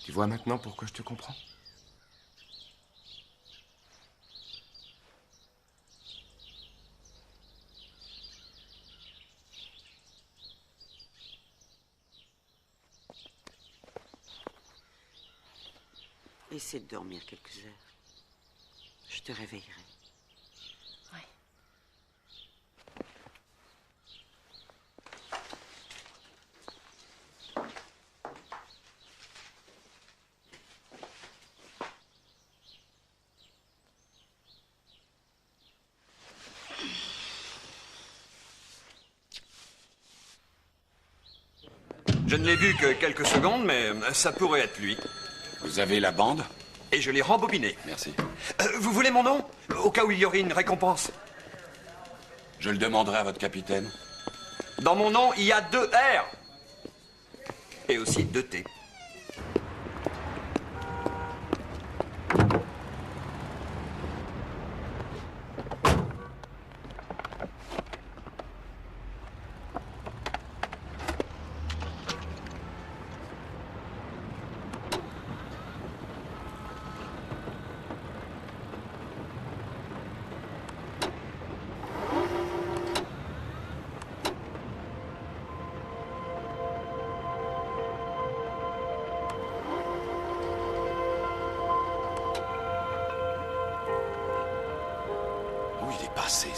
Tu vois maintenant pourquoi je te comprends? Essaie de dormir quelques heures. Je te réveillerai. Oui. Je ne l'ai vu que quelques secondes, mais ça pourrait être lui. Vous avez la bande? Et je l'ai rembobiné. Merci. Vous voulez mon nom? Au cas où il y aurait une récompense. Je le demanderai à votre capitaine. Dans mon nom, il y a 2 R. Et aussi 2 T.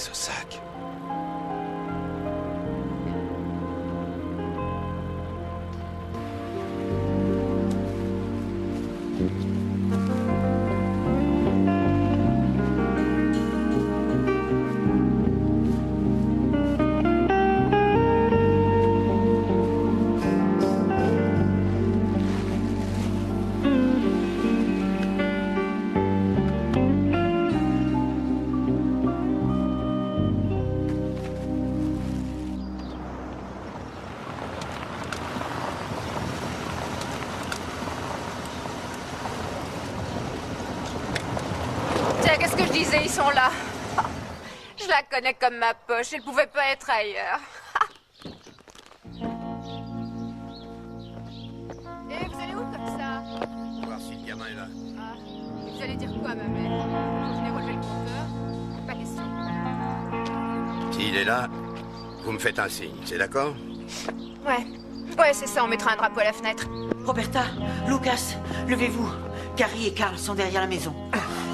ce sac. Qu'est-ce que je disais? Ils sont là. Je la connais comme ma poche. Elle pouvait pas être ailleurs. Et vous allez où comme ça? Voir si le gamin est là. Ah. Et vous allez dire quoi à ma mère? Quand je n'ai relevé le compteur? Pas question. S'il est là, vous me faites un signe, c'est d'accord? Ouais, c'est ça. On mettra un drapeau à la fenêtre. Roberta, Lucas, levez-vous. Carrie et Carl sont derrière la maison.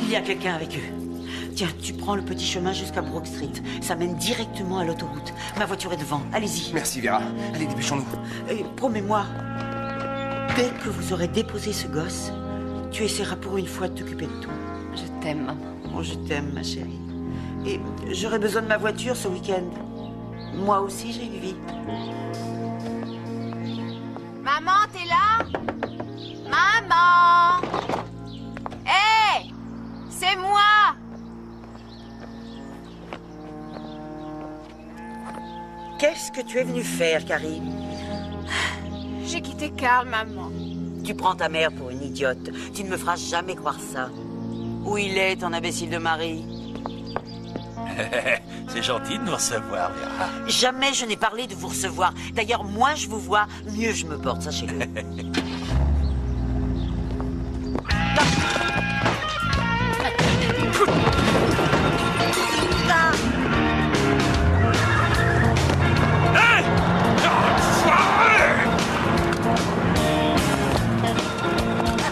Il y a quelqu'un avec eux. Tiens, tu prends le petit chemin jusqu'à Brook Street. Ça mène directement à l'autoroute. Ma voiture est devant. Allez-y. Merci, Vera. Allez, dépêchons-nous. Et promets-moi, dès que vous aurez déposé ce gosse, tu essaieras pour une fois de t'occuper de tout. Je t'aime, maman. Oh, je t'aime, ma chérie. Et j'aurai besoin de ma voiture ce week-end. Moi aussi, j'ai une vie. Maman, t'es là? Maman! Hé! C'est moi! Qu'est-ce que tu es venue faire, Carrie? J'ai quitté Carl, maman. Tu prends ta mère pour une idiote. Tu ne me feras jamais croire ça. Où il est, ton imbécile de mari? C'est gentil de nous recevoir, Vera. Jamais je n'ai parlé de vous recevoir. D'ailleurs, moins je vous vois, mieux je me porte, sachez-le.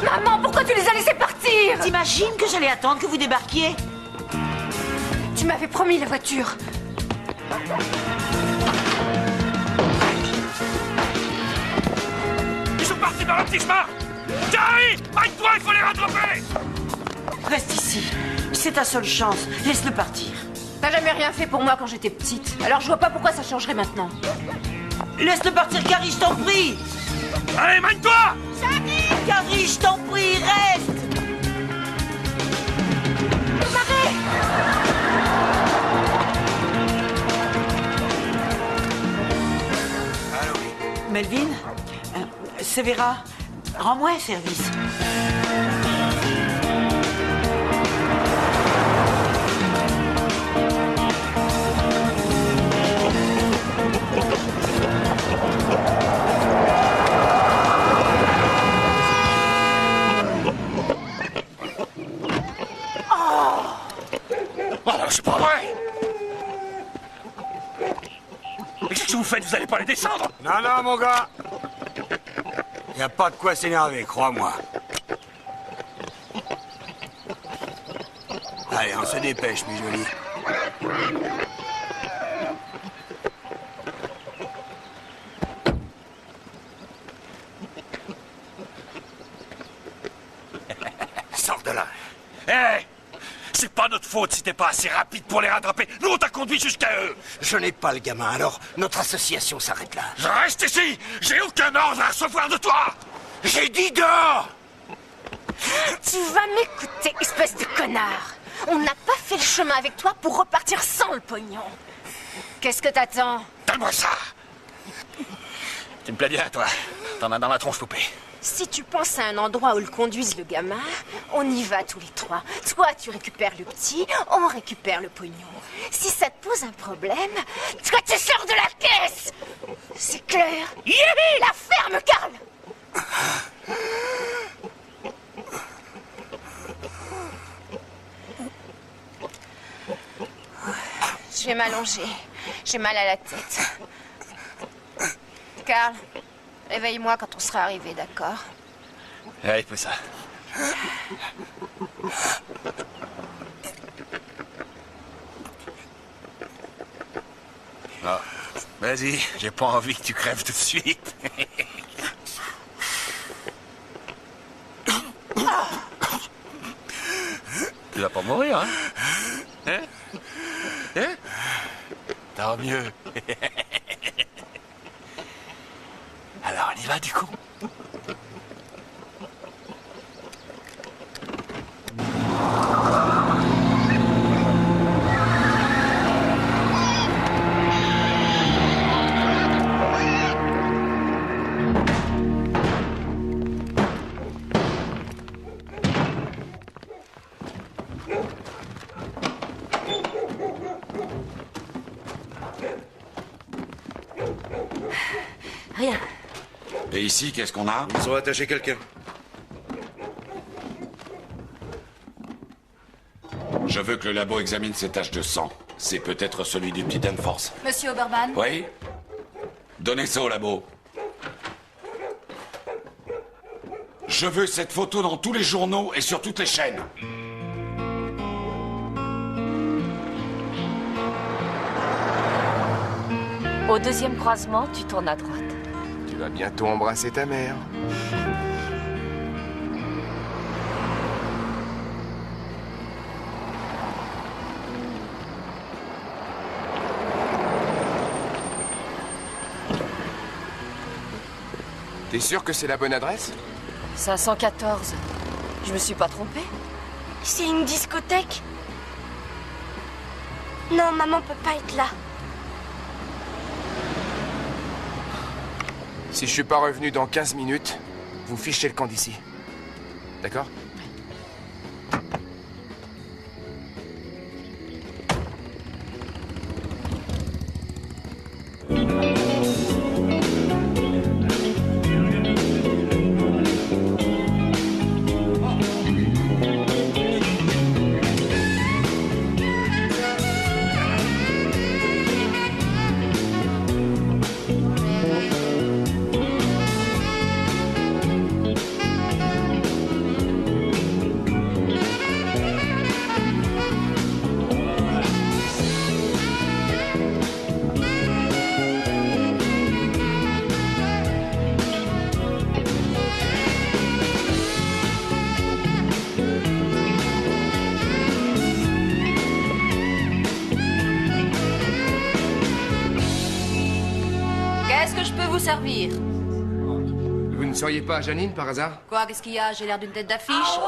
Maman, pourquoi tu les as laissés partir? T'imagines que j'allais attendre que vous débarquiez? Tu m'avais promis la voiture. Ils sont partis dans le petit chemin. Carrie, arrête-toi, il faut les rattraper. Reste ici. C'est ta seule chance. Laisse-le partir. T'as jamais rien fait pour moi quand j'étais petite. Alors je vois pas pourquoi ça changerait maintenant. Laisse-le partir, Carrie, je t'en prie. Allez, mène-toi. Carrie, je t'en prie, reste. Melvin, c'est Vera. Rends-moi un service. Oh non, c'est pas vrai. Mais qu'est-ce que vous faites? Vous allez pas les descendre? Non, non, mon gars. Y a pas de quoi s'énerver, crois-moi. Allez, on se dépêche, mes jolis. Sors de là. Hé! C'est pas notre faute si t'es pas assez rapide pour les rattraper. Nous, on t'a conduit jusqu'à eux. Je n'ai pas le gamin, alors notre association s'arrête là. Je reste ici. J'ai aucun ordre à recevoir de toi. J'ai dit dehors! Tu vas m'écouter, espèce de connard. On n'a pas fait le chemin avec toi pour repartir sans le pognon. Qu'est-ce que t'attends? Donne-moi ça. Tu me plais bien, toi. T'en as dans la tronche poupée. Si tu penses à un endroit où le conduise le gamin, on y va tous les trois. Toi, tu récupères le petit, on récupère le pognon. Si ça te pose un problème, toi, tu sors de la caisse. C'est clair? Youhi! La ferme, Carl! Je vais m'allonger. J'ai mal à la tête. Carl, réveille-moi quand on sera arrivé, d'accord? Allez, fais ça. Vas-y, j'ai pas envie que tu crèves tout de suite. Tu vas pas mourir, hein? Hein? Hein? Tant mieux. Alors, on y va, du coup? Rien. Et ici, qu'est-ce qu'on a? Ils ont attaché quelqu'un. Je veux que le labo examine ces taches de sang. C'est peut-être celui du petit Danforth. Monsieur Oberman? Oui? Donnez ça au labo. Je veux cette photo dans tous les journaux et sur toutes les chaînes. Au deuxième croisement, tu tournes à droite. Tu vas bientôt embrasser ta mère. T'es sûr que c'est la bonne adresse? 514. Je me suis pas trompée? C'est une discothèque? Non, maman peut pas être là. Si je suis pas revenu dans 15 minutes, vous fichez le camp d'ici. D'accord? Qu'est-ce que je peux vous servir? Vous ne seriez pas Janine par hasard? Quoi, qu'est-ce qu'il y a? J'ai l'air d'une tête d'affiche.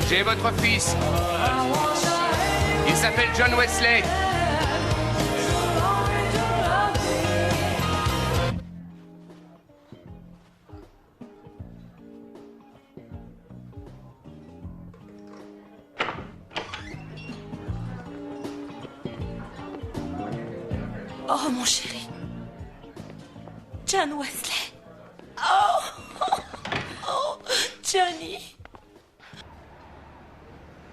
J'ai votre fils. Il s'appelle John Wesley. Oh, mon chéri. John Wesley. Oh, oh, Johnny.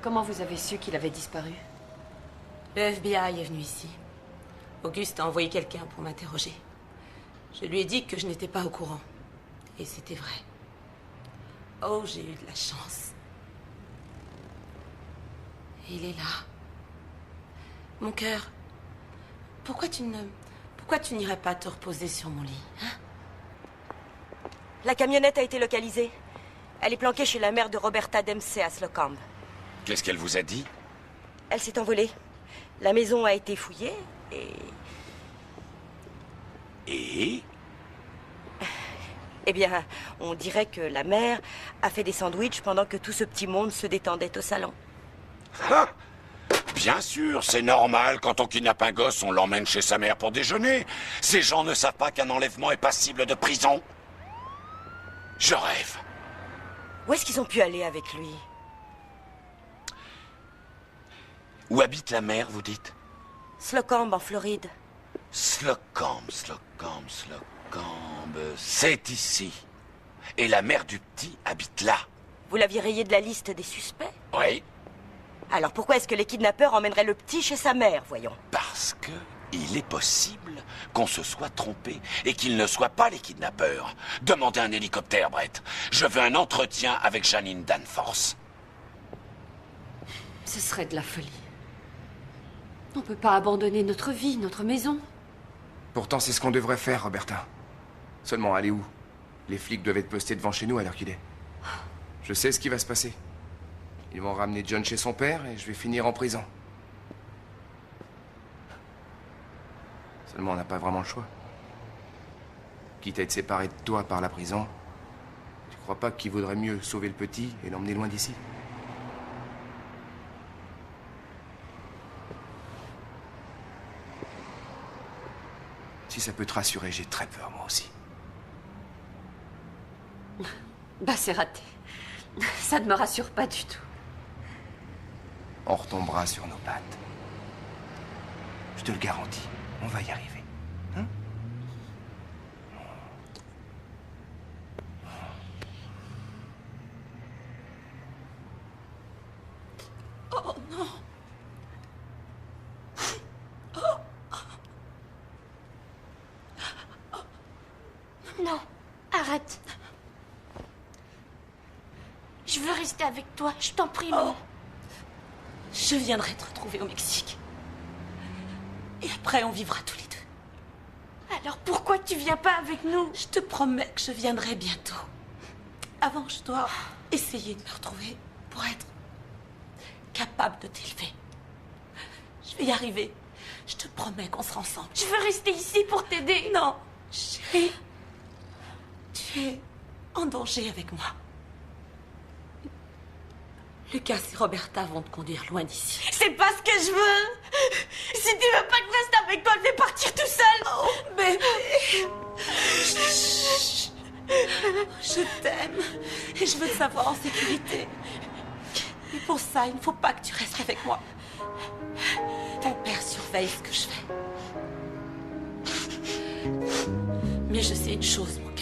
Comment vous avez su qu'il avait disparu? Le FBI est venu ici. Auguste a envoyé quelqu'un pour m'interroger. Je lui ai dit que je n'étais pas au courant. Et c'était vrai. Oh, j'ai eu de la chance. Il est là. Mon cœur, pourquoi tu n'irais pas te reposer sur mon lit, hein? La camionnette a été localisée. Elle est planquée chez la mère de Roberta Dempsey à Slocumb. Qu'est-ce qu'elle vous a dit? Elle s'est envolée. La maison a été fouillée et... Et? Eh bien, on dirait que la mère a fait des sandwichs pendant que tout ce petit monde se détendait au salon. Ah! Bien sûr, c'est normal. Quand on kidnappe un gosse, on l'emmène chez sa mère pour déjeuner. Ces gens ne savent pas qu'un enlèvement est passible de prison. Je rêve. Où est-ce qu'ils ont pu aller avec lui? Où habite la mère, vous dites? Slocumb, en Floride. Slocumb. C'est ici. Et la mère du petit habite là. Vous l'aviez rayé de la liste des suspects? Oui. Alors pourquoi est-ce que les kidnappeurs emmèneraient le petit chez sa mère, voyons? Parce que il est possible qu'on se soit trompé et qu'ils ne soient pas les kidnappeurs. Demandez un hélicoptère, Brett. Je veux un entretien avec Janine Danforth. Ce serait de la folie. On peut pas abandonner notre vie, notre maison. Pourtant, c'est ce qu'on devrait faire, Roberta. Seulement, aller où? Les flics doivent être postés devant chez nous à l'heure qu'il est. Je sais ce qui va se passer. Ils vont ramener John chez son père et je vais finir en prison. Seulement, on n'a pas vraiment le choix. Quitte à être séparé de toi par la prison, tu crois pas qu'il vaudrait mieux sauver le petit et l'emmener loin d'ici? Si ça peut te rassurer, j'ai très peur, moi aussi. Bah, c'est raté. Ça ne me rassure pas du tout. On retombera sur nos pattes. Je te le garantis, on va y arriver. Hein? Oh non. Non, arrête. Je veux rester avec toi, je t'en prie, maman. Je viendrai te retrouver au Mexique. Et après, on vivra tous les deux. Alors pourquoi tu viens pas avec nous? Je te promets que je viendrai bientôt. Avant, je dois essayer de me retrouver pour être capable de t'élever. Je vais y arriver. Je te promets qu'on sera ensemble. Je veux rester ici pour t'aider. Non, chérie. Tu es en danger avec moi. Lucas et Roberta vont te conduire loin d'ici. C'est pas ce que je veux. Si tu veux pas que je reste avec toi, je vais partir tout seul. Oh, bébé. Je t'aime et je veux te savoir en sécurité. Mais pour ça, il ne faut pas que tu restes avec moi. Ton père surveille ce que je fais. Mais je sais une chose, mon cœur.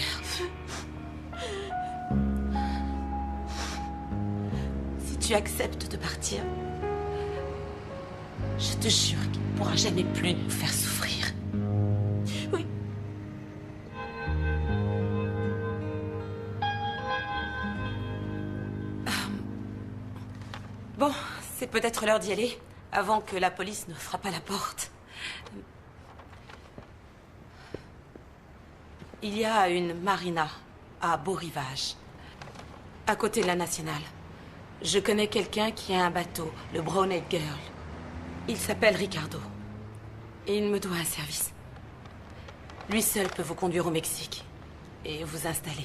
Si tu acceptes de partir, je te jure qu'il ne pourra jamais plus nous faire souffrir. Oui. Bon, c'est peut-être l'heure d'y aller, avant que la police ne frappe à la porte. Il y a une marina à Beau-Rivage, à côté de la Nationale. Je connais quelqu'un qui a un bateau, le Brownhead Girl. Il s'appelle Ricardo. Et il me doit un service. Lui seul peut vous conduire au Mexique et vous installer.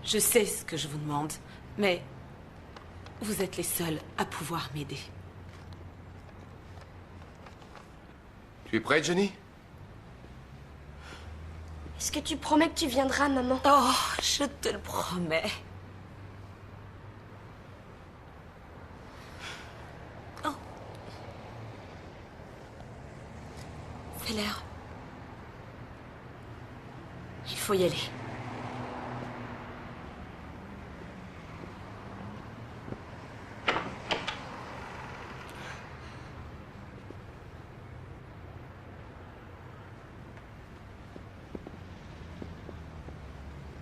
Je sais ce que je vous demande, mais vous êtes les seuls à pouvoir m'aider. Tu es prête, Jenny? Est-ce que tu promets que tu viendras, maman? Oh, je te le promets. Oh. C'est l'heure. Il faut y aller.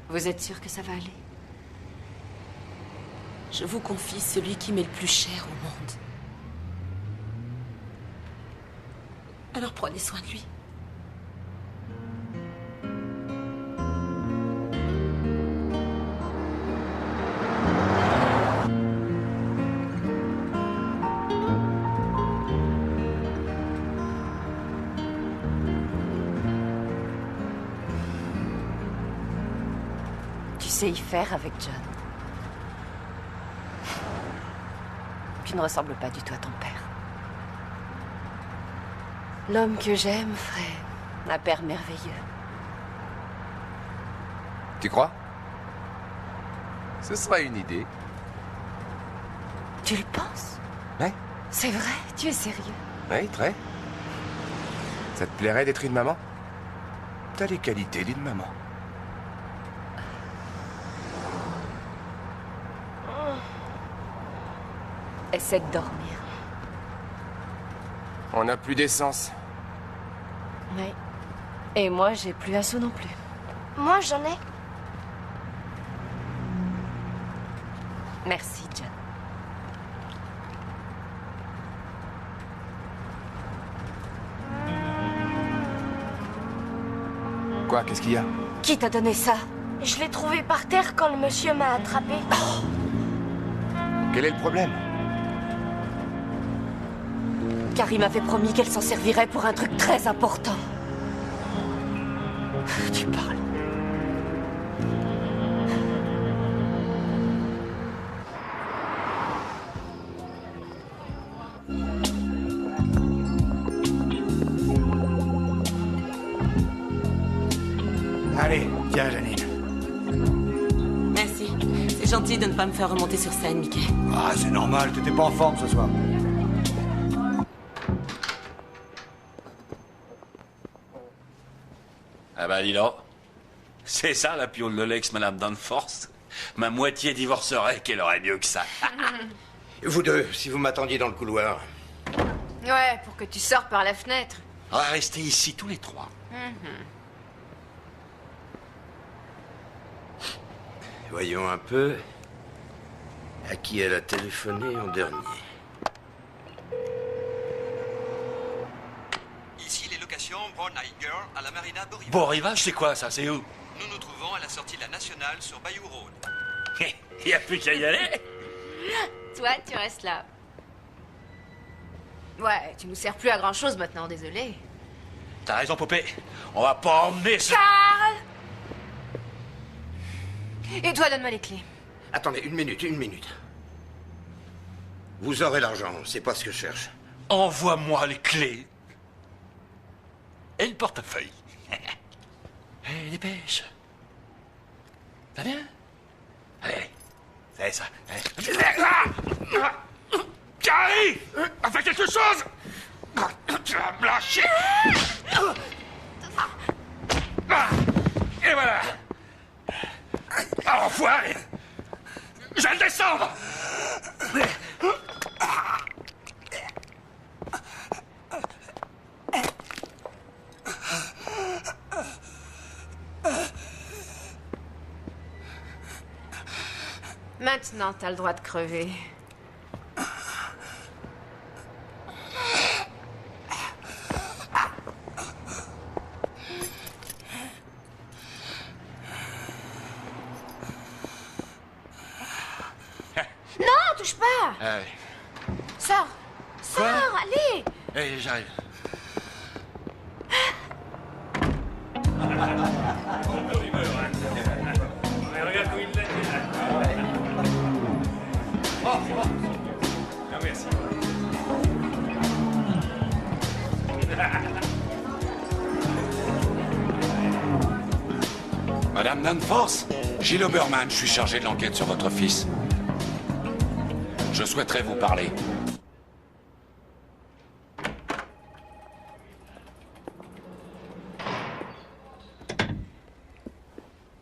Vous êtes sûr que ça va aller? Je vous confie celui qui m'est le plus cher au monde. Alors prenez soin de lui. Tu sais y faire avec John. Tu ne ressembles pas du tout à ton père. L'homme que j'aime ferait un père merveilleux. Tu crois? Ce sera une idée. Tu le penses? Ouais. C'est vrai? Tu es sérieux? Oui, très. Ça te plairait d'être une maman? T'as les qualités d'une maman. Essaie de dormir. On n'a plus d'essence. Oui. Et moi, j'ai plus un sou non plus. Moi, j'en ai. Merci, John. Quoi? Qu'est-ce qu'il y a? Qui t'a donné ça? Je l'ai trouvé par terre quand le monsieur m'a attrapé. Quel est le problème? Carrie m'avait promis qu'elle s'en servirait pour un truc très important. Tu parles. Allez, tiens, Janine. Merci. C'est gentil de ne pas me faire remonter sur scène, Mickey. Ah, c'est normal, t'étais pas en forme ce soir. Ah bah dis donc, c'est ça la piole de l'ex Madame Danforth. Ma moitié divorcerait, qu'elle aurait mieux que ça. Vous deux, si vous m'attendiez dans le couloir. Ouais, pour que tu sortes par la fenêtre. On va rester ici tous les trois. Voyons un peu. À qui elle a téléphoné en dernier? Ici les locations Brown Eye Girl à la Marina Beau Rivage. Beau Rivage, c'est quoi ça? C'est où? Nous nous trouvons à la sortie de la Nationale sur Bayou Road. Il n'y a plus qu'à y aller. Toi, tu restes là. Ouais, tu nous sers plus à grand chose maintenant, désolé. T'as raison, Poupée. On va pas emmener ce... Carl! Et toi, donne-moi les clés. Attendez, une minute. Vous aurez l'argent, c'est pas ce que je cherche. Envoie-moi les clés. Et le portefeuille. Hé, dépêche. Ça bien? Allez, c'est ça. Carrie! Fais quelque chose! Tu vas me lâcher! Et voilà! Enfoiré! Je vais le descendre! Maintenant, t'as le droit de crever. Non, touche pas! Allez. Sors! Sors, allez! Allez, j'arrive. Regarde où il est. Ah, merci. Madame Danforth, Gilles Oberman, je suis chargé de l'enquête sur votre fils. Je souhaiterais vous parler.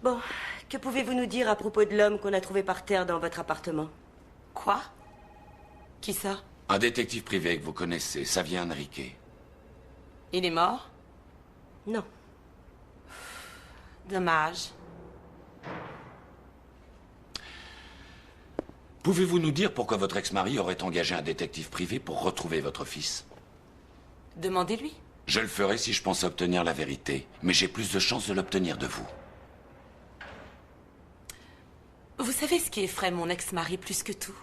Bon, que pouvez-vous nous dire à propos de l'homme qu'on a trouvé par terre dans votre appartement? Quoi? Qui ça? Un détective privé que vous connaissez, Xavier Enrique. Il est mort? Non. Dommage. Pouvez-vous nous dire pourquoi votre ex-mari aurait engagé un détective privé pour retrouver votre fils? Demandez-lui. Je le ferai si je pense obtenir la vérité, mais j'ai plus de chances de l'obtenir de vous. Vous savez ce qui effraie mon ex-mari plus que tout?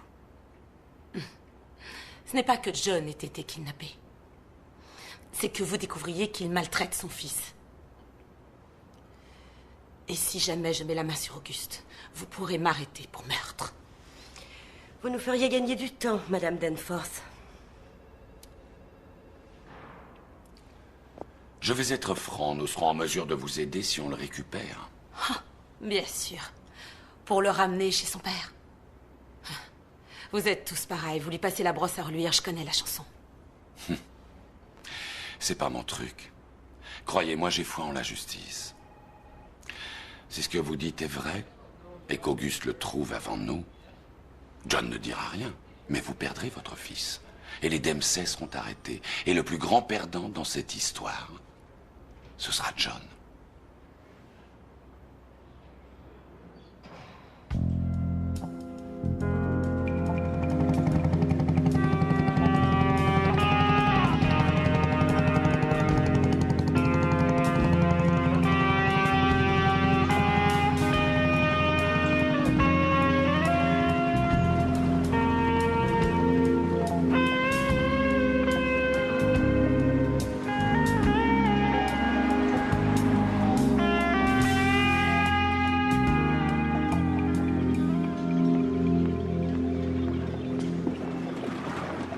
Ce n'est pas que John ait été kidnappé. C'est que vous découvriez qu'il maltraite son fils. Et si jamais je mets la main sur Auguste, vous pourrez m'arrêter pour meurtre. Vous nous feriez gagner du temps, Madame Danforth. Je vais être franc, nous serons en mesure de vous aider si on le récupère. Ah, bien sûr. Pour le ramener chez son père. Vous êtes tous pareils, vous lui passez la brosse à reluire, je connais la chanson. C'est pas mon truc. Croyez-moi, j'ai foi en la justice. Si ce que vous dites est vrai, et qu'Auguste le trouve avant nous, John ne dira rien, mais vous perdrez votre fils. Et les Dempsey seront arrêtés. Et le plus grand perdant dans cette histoire, ce sera John.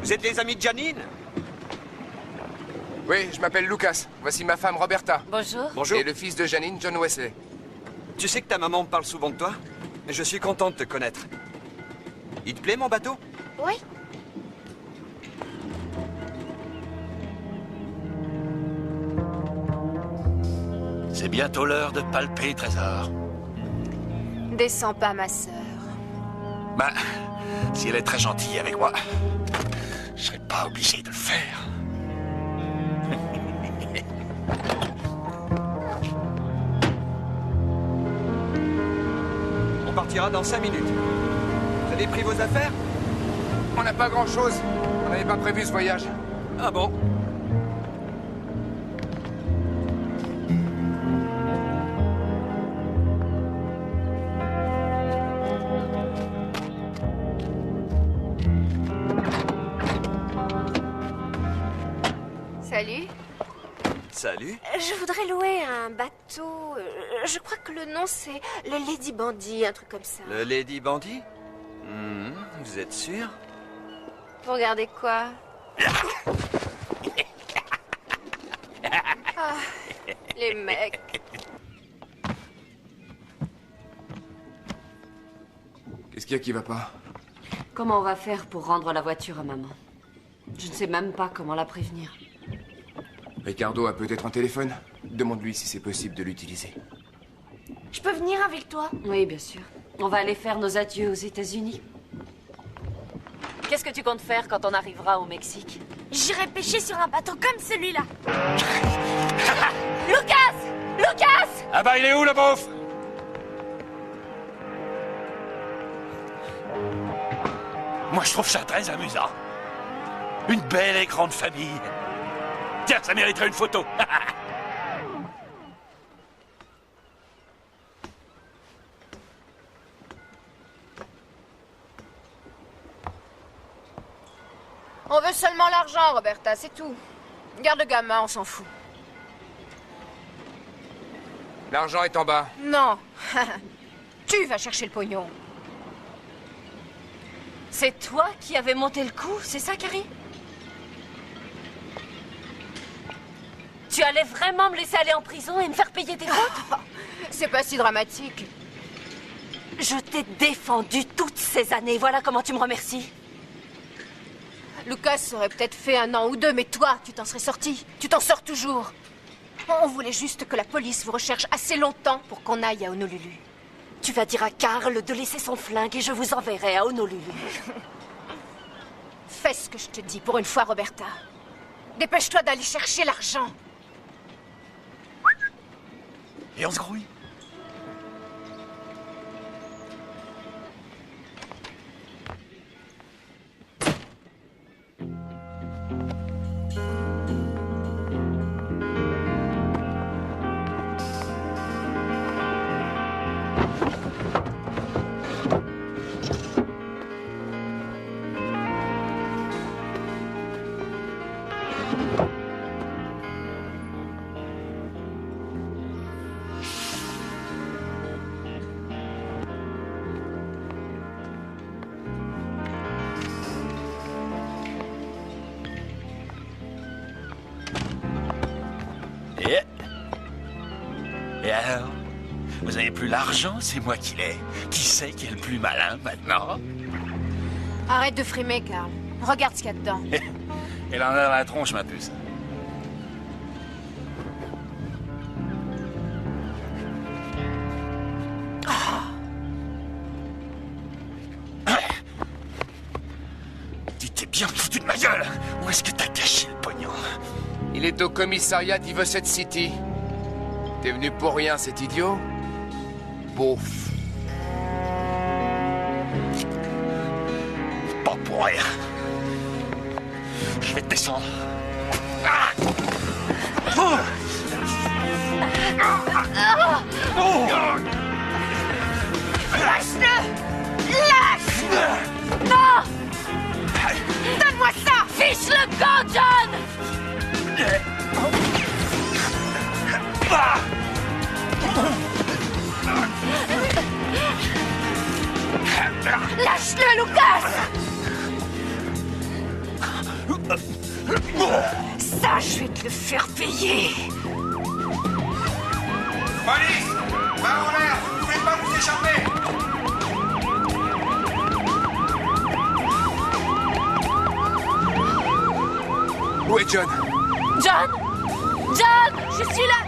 Vous êtes les amis de Janine? Oui, je m'appelle Lucas. Voici ma femme Roberta. Bonjour. Bonjour. Et le fils de Janine, John Wesley. Tu sais que ta maman me parle souvent de toi? Je suis content de te connaître. Il te plaît, mon bateau? Oui. C'est bientôt l'heure de palper, Trésor. Descends pas, ma sœur. Bah, si elle est très gentille avec moi, je serai pas obligé de le faire. On partira dans 5 minutes. Vous avez pris vos affaires? On n'a pas grand-chose. On n'avait pas prévu ce voyage. Ah bon? Salut. Salut. Je voudrais louer un bateau. Je crois que le nom c'est le Lady Bandit, un truc comme ça. Le Lady Bandit? Vous êtes sûr? Vous regardez quoi? Ah, les mecs. Qu'est-ce qu'il y a qui va pas? Comment on va faire pour rendre la voiture à maman? Je ne sais même pas comment la prévenir. Ricardo a peut-être un téléphone. Demande-lui si c'est possible de l'utiliser. Je peux venir avec toi? Oui, bien sûr. On va aller faire nos adieux aux États-Unis. Qu'est-ce que tu comptes faire quand on arrivera au Mexique? J'irai pêcher sur un bateau comme celui-là. Lucas! Lucas! Ah bah, il est où, le beauf? Moi, je trouve ça très amusant. Une belle et grande famille. Tiens, ça mériterait une photo. On veut seulement l'argent, Roberta, c'est tout. Garde le gamin, on s'en fout. L'argent est en bas. Non. Tu vas chercher le pognon. C'est toi qui avais monté le coup, c'est ça, Carrie? Tu allais vraiment me laisser aller en prison et me faire payer tes fautes? C'est pas si dramatique. Je t'ai défendu toutes ces années, voilà comment tu me remercies. Lucas aurait peut-être fait 1 an ou 2, mais toi, tu t'en serais sorti. Tu t'en sors toujours. On voulait juste que la police vous recherche assez longtemps pour qu'on aille à Honolulu. Tu vas dire à Carl de laisser son flingue et je vous enverrai à Honolulu. Fais ce que je te dis pour une fois, Roberta. Dépêche-toi d'aller chercher l'argent. Et on se grouille. Et alors? Vous avez plus l'argent, c'est moi qui l'ai. Qui c'est qui est le plus malin maintenant? Arrête de frimer, Carl. Regarde ce qu'il y a dedans. Elle en a dans la tronche, ma puce. Tu t'es bien foutu de ma gueule. Où est-ce que t'as caché le pognon? Il est au commissariat d'Ivocet City. T'es venu pour rien, cet idiot? Bouf. Pas pour rien. Je vais te descendre. Ah! Oh! Lâche-le! Lâche! Non! Donne-moi ça! Fiche le camp, John! Lâche-le, Lucas! Ça, je vais te le faire payer! Police! Main en l'air! Vous ne pouvez pas vous échapper! Où est John? John! John! Je suis là!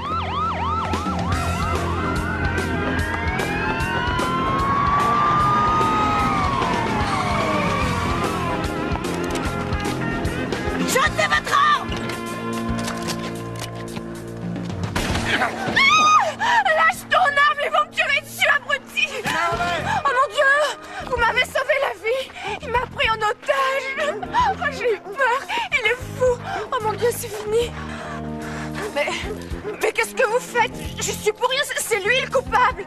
John, c'est votre arme! Lâche ton arme, ils vont me tirer dessus, abruti! Oh mon Dieu! Vous m'avez sauvé la vie! Il m'a pris en otage! Oh, j'ai eu peur! Il est fou! Oh mon Dieu, c'est fini! Mais qu'est-ce que vous faites? Je suis pour rien, c'est lui le coupable!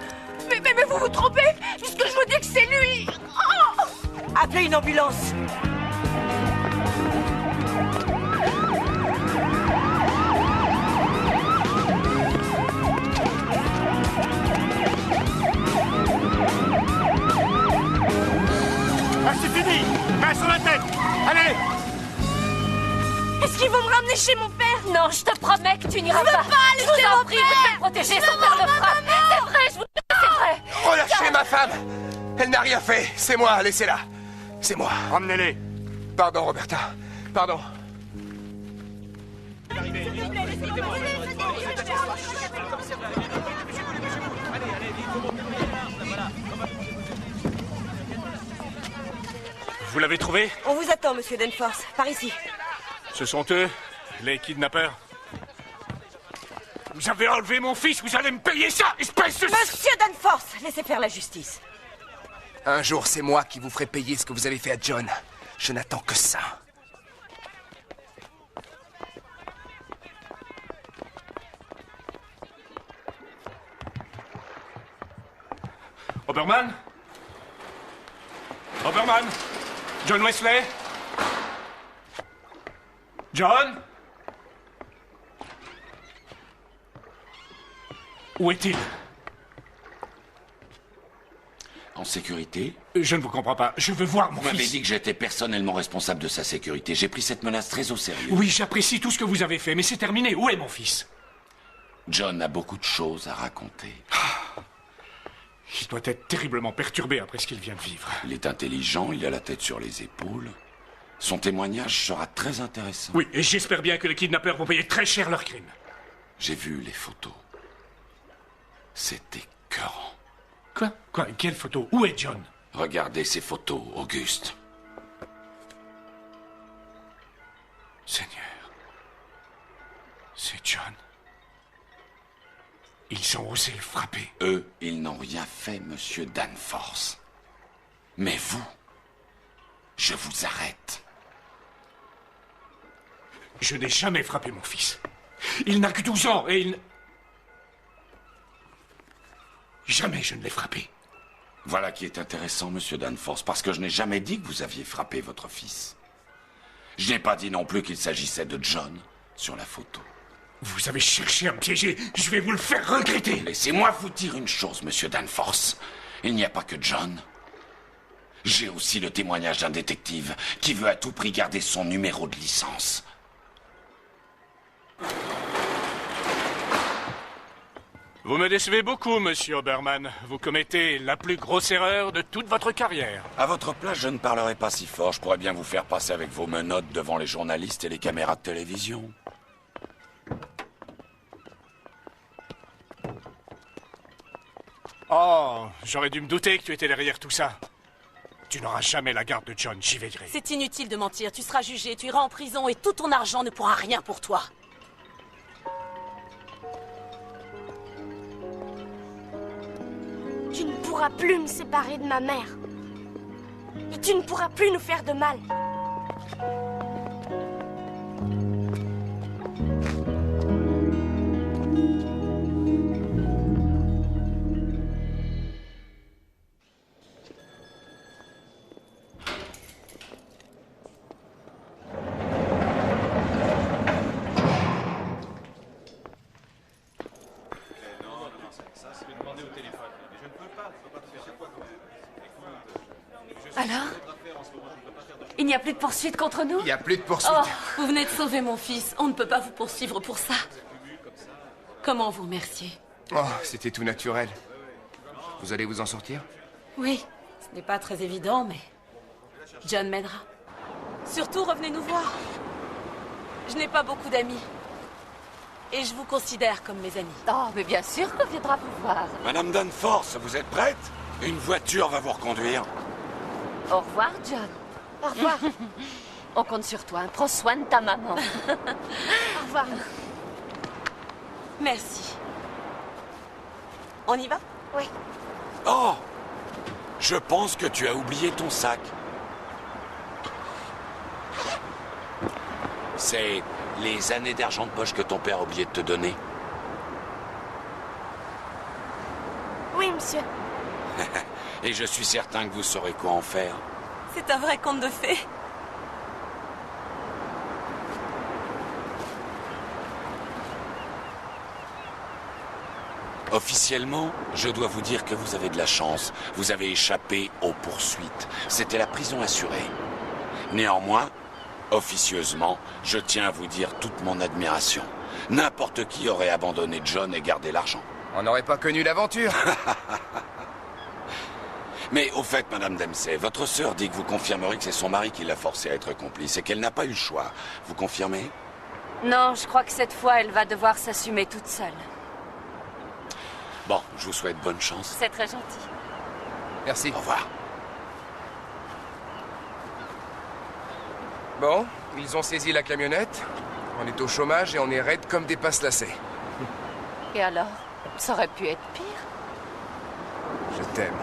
Mais vous vous trompez! Puisque je vous dis que c'est lui! Oh! Appelez une ambulance! Ah, c'est fini! Main sur la tête! Allez! Est-ce qu'ils vont me ramener chez mon père? Non, je te promets que tu n'iras Je veux pas. pas aller Je vous chez en mon prie, père. vous devez protéger son père de frappe. C'est vrai, je vous dis que c'est vrai. Relâchez ma femme! Elle n'a rien fait. C'est moi, laissez-la. C'est moi. Ramenez-les. Pardon, Roberta. Pardon. Vous l'avez trouvé? On vous attend, monsieur Danforth. Par ici. Ce sont eux, les kidnappeurs. Vous avez enlevé mon fils, vous allez me payer ça, espèce de... Monsieur Danforth, laissez faire la justice. Un jour, c'est moi qui vous ferai payer ce que vous avez fait à John. Je n'attends que ça. Oberman? Oberman? John Wesley? John? Où est-il? En sécurité? Je ne vous comprends pas. Je veux voir mon Vous m'avez fils. dit que j'étais personnellement responsable de sa sécurité. J'ai pris cette menace très au sérieux. Oui, j'apprécie tout ce que vous avez fait, mais c'est terminé. Où est mon fils? John a beaucoup de choses à raconter. Il doit être terriblement perturbé après ce qu'il vient de vivre. Il est intelligent, il a la tête sur les épaules. Son témoignage sera très intéressant. Oui, et j'espère bien que les kidnappeurs vont payer très cher leur crime. J'ai vu les photos. C'est écœurant. Quoi? Quelle photo? Où est John? Regardez ces photos, Auguste. Seigneur. C'est John. Ils ont osé le frapper. Eux, ils n'ont rien fait, monsieur Danforth. Mais vous, je vous arrête. Je n'ai jamais frappé mon fils. Il n'a que 12 ans et il... Jamais je ne l'ai frappé. Voilà qui est intéressant, monsieur Danforth, parce que je n'ai jamais dit que vous aviez frappé votre fils. Je n'ai pas dit non plus qu'il s'agissait de John sur la photo. Vous avez cherché à me piéger. Je vais vous le faire regretter. Laissez-moi vous dire une chose, monsieur Danforth. Il n'y a pas que John. J'ai aussi le témoignage d'un détective qui veut à tout prix garder son numéro de licence. Vous me décevez beaucoup, monsieur Oberman. Vous commettez la plus grosse erreur de toute votre carrière. À votre place, je ne parlerai pas si fort. Je pourrais bien vous faire passer avec vos menottes devant les journalistes et les caméras de télévision. Oh, j'aurais dû me douter que tu étais derrière tout ça. Tu n'auras jamais la garde de John, j'y veillerai. C'est inutile de mentir. Tu seras jugé, tu iras en prison et tout ton argent ne pourra rien pour toi. Tu ne pourras plus me séparer de ma mère. Et tu ne pourras plus nous faire de mal. Alors? Il n'y a plus de poursuite contre nous? Il n'y a plus de poursuite. Oh, vous venez de sauver mon fils. On ne peut pas vous poursuivre pour ça. Comment vous remercier? Oh, c'était tout naturel. Vous allez vous en sortir? Oui, ce n'est pas très évident, mais John m'aidera. Surtout, revenez nous voir. Je n'ai pas beaucoup d'amis. Et je vous considère comme mes amis. Oh, mais bien sûr qu'on viendra vous voir. Madame Danforth, vous êtes prête? Une voiture va vous reconduire. Au revoir, John. Au revoir. On compte sur toi. Prends soin de ta maman. Au revoir. Merci. On y va? Oui. Oh! Je pense que tu as oublié ton sac. C'est les années d'argent de poche que ton père a oublié de te donner. Oui, monsieur. Et je suis certain que vous saurez quoi en faire. C'est un vrai conte de fées. Officiellement, je dois vous dire que vous avez de la chance. Vous avez échappé aux poursuites. C'était la prison assurée. Néanmoins, officieusement, je tiens à vous dire toute mon admiration. N'importe qui aurait abandonné John et gardé l'argent. On n'aurait pas connu l'aventure. Mais au fait, Madame Dempsey, votre sœur dit que vous confirmerez que c'est son mari qui l'a forcée à être complice et qu'elle n'a pas eu le choix. Vous confirmez? Non, je crois que cette fois, elle va devoir s'assumer toute seule. Bon, je vous souhaite bonne chance. C'est très gentil. Merci. Au revoir. Bon, ils ont saisi la camionnette. On est au chômage et on est raides comme des passes-lacets. Et alors? Ça aurait pu être pire. Je t'aime.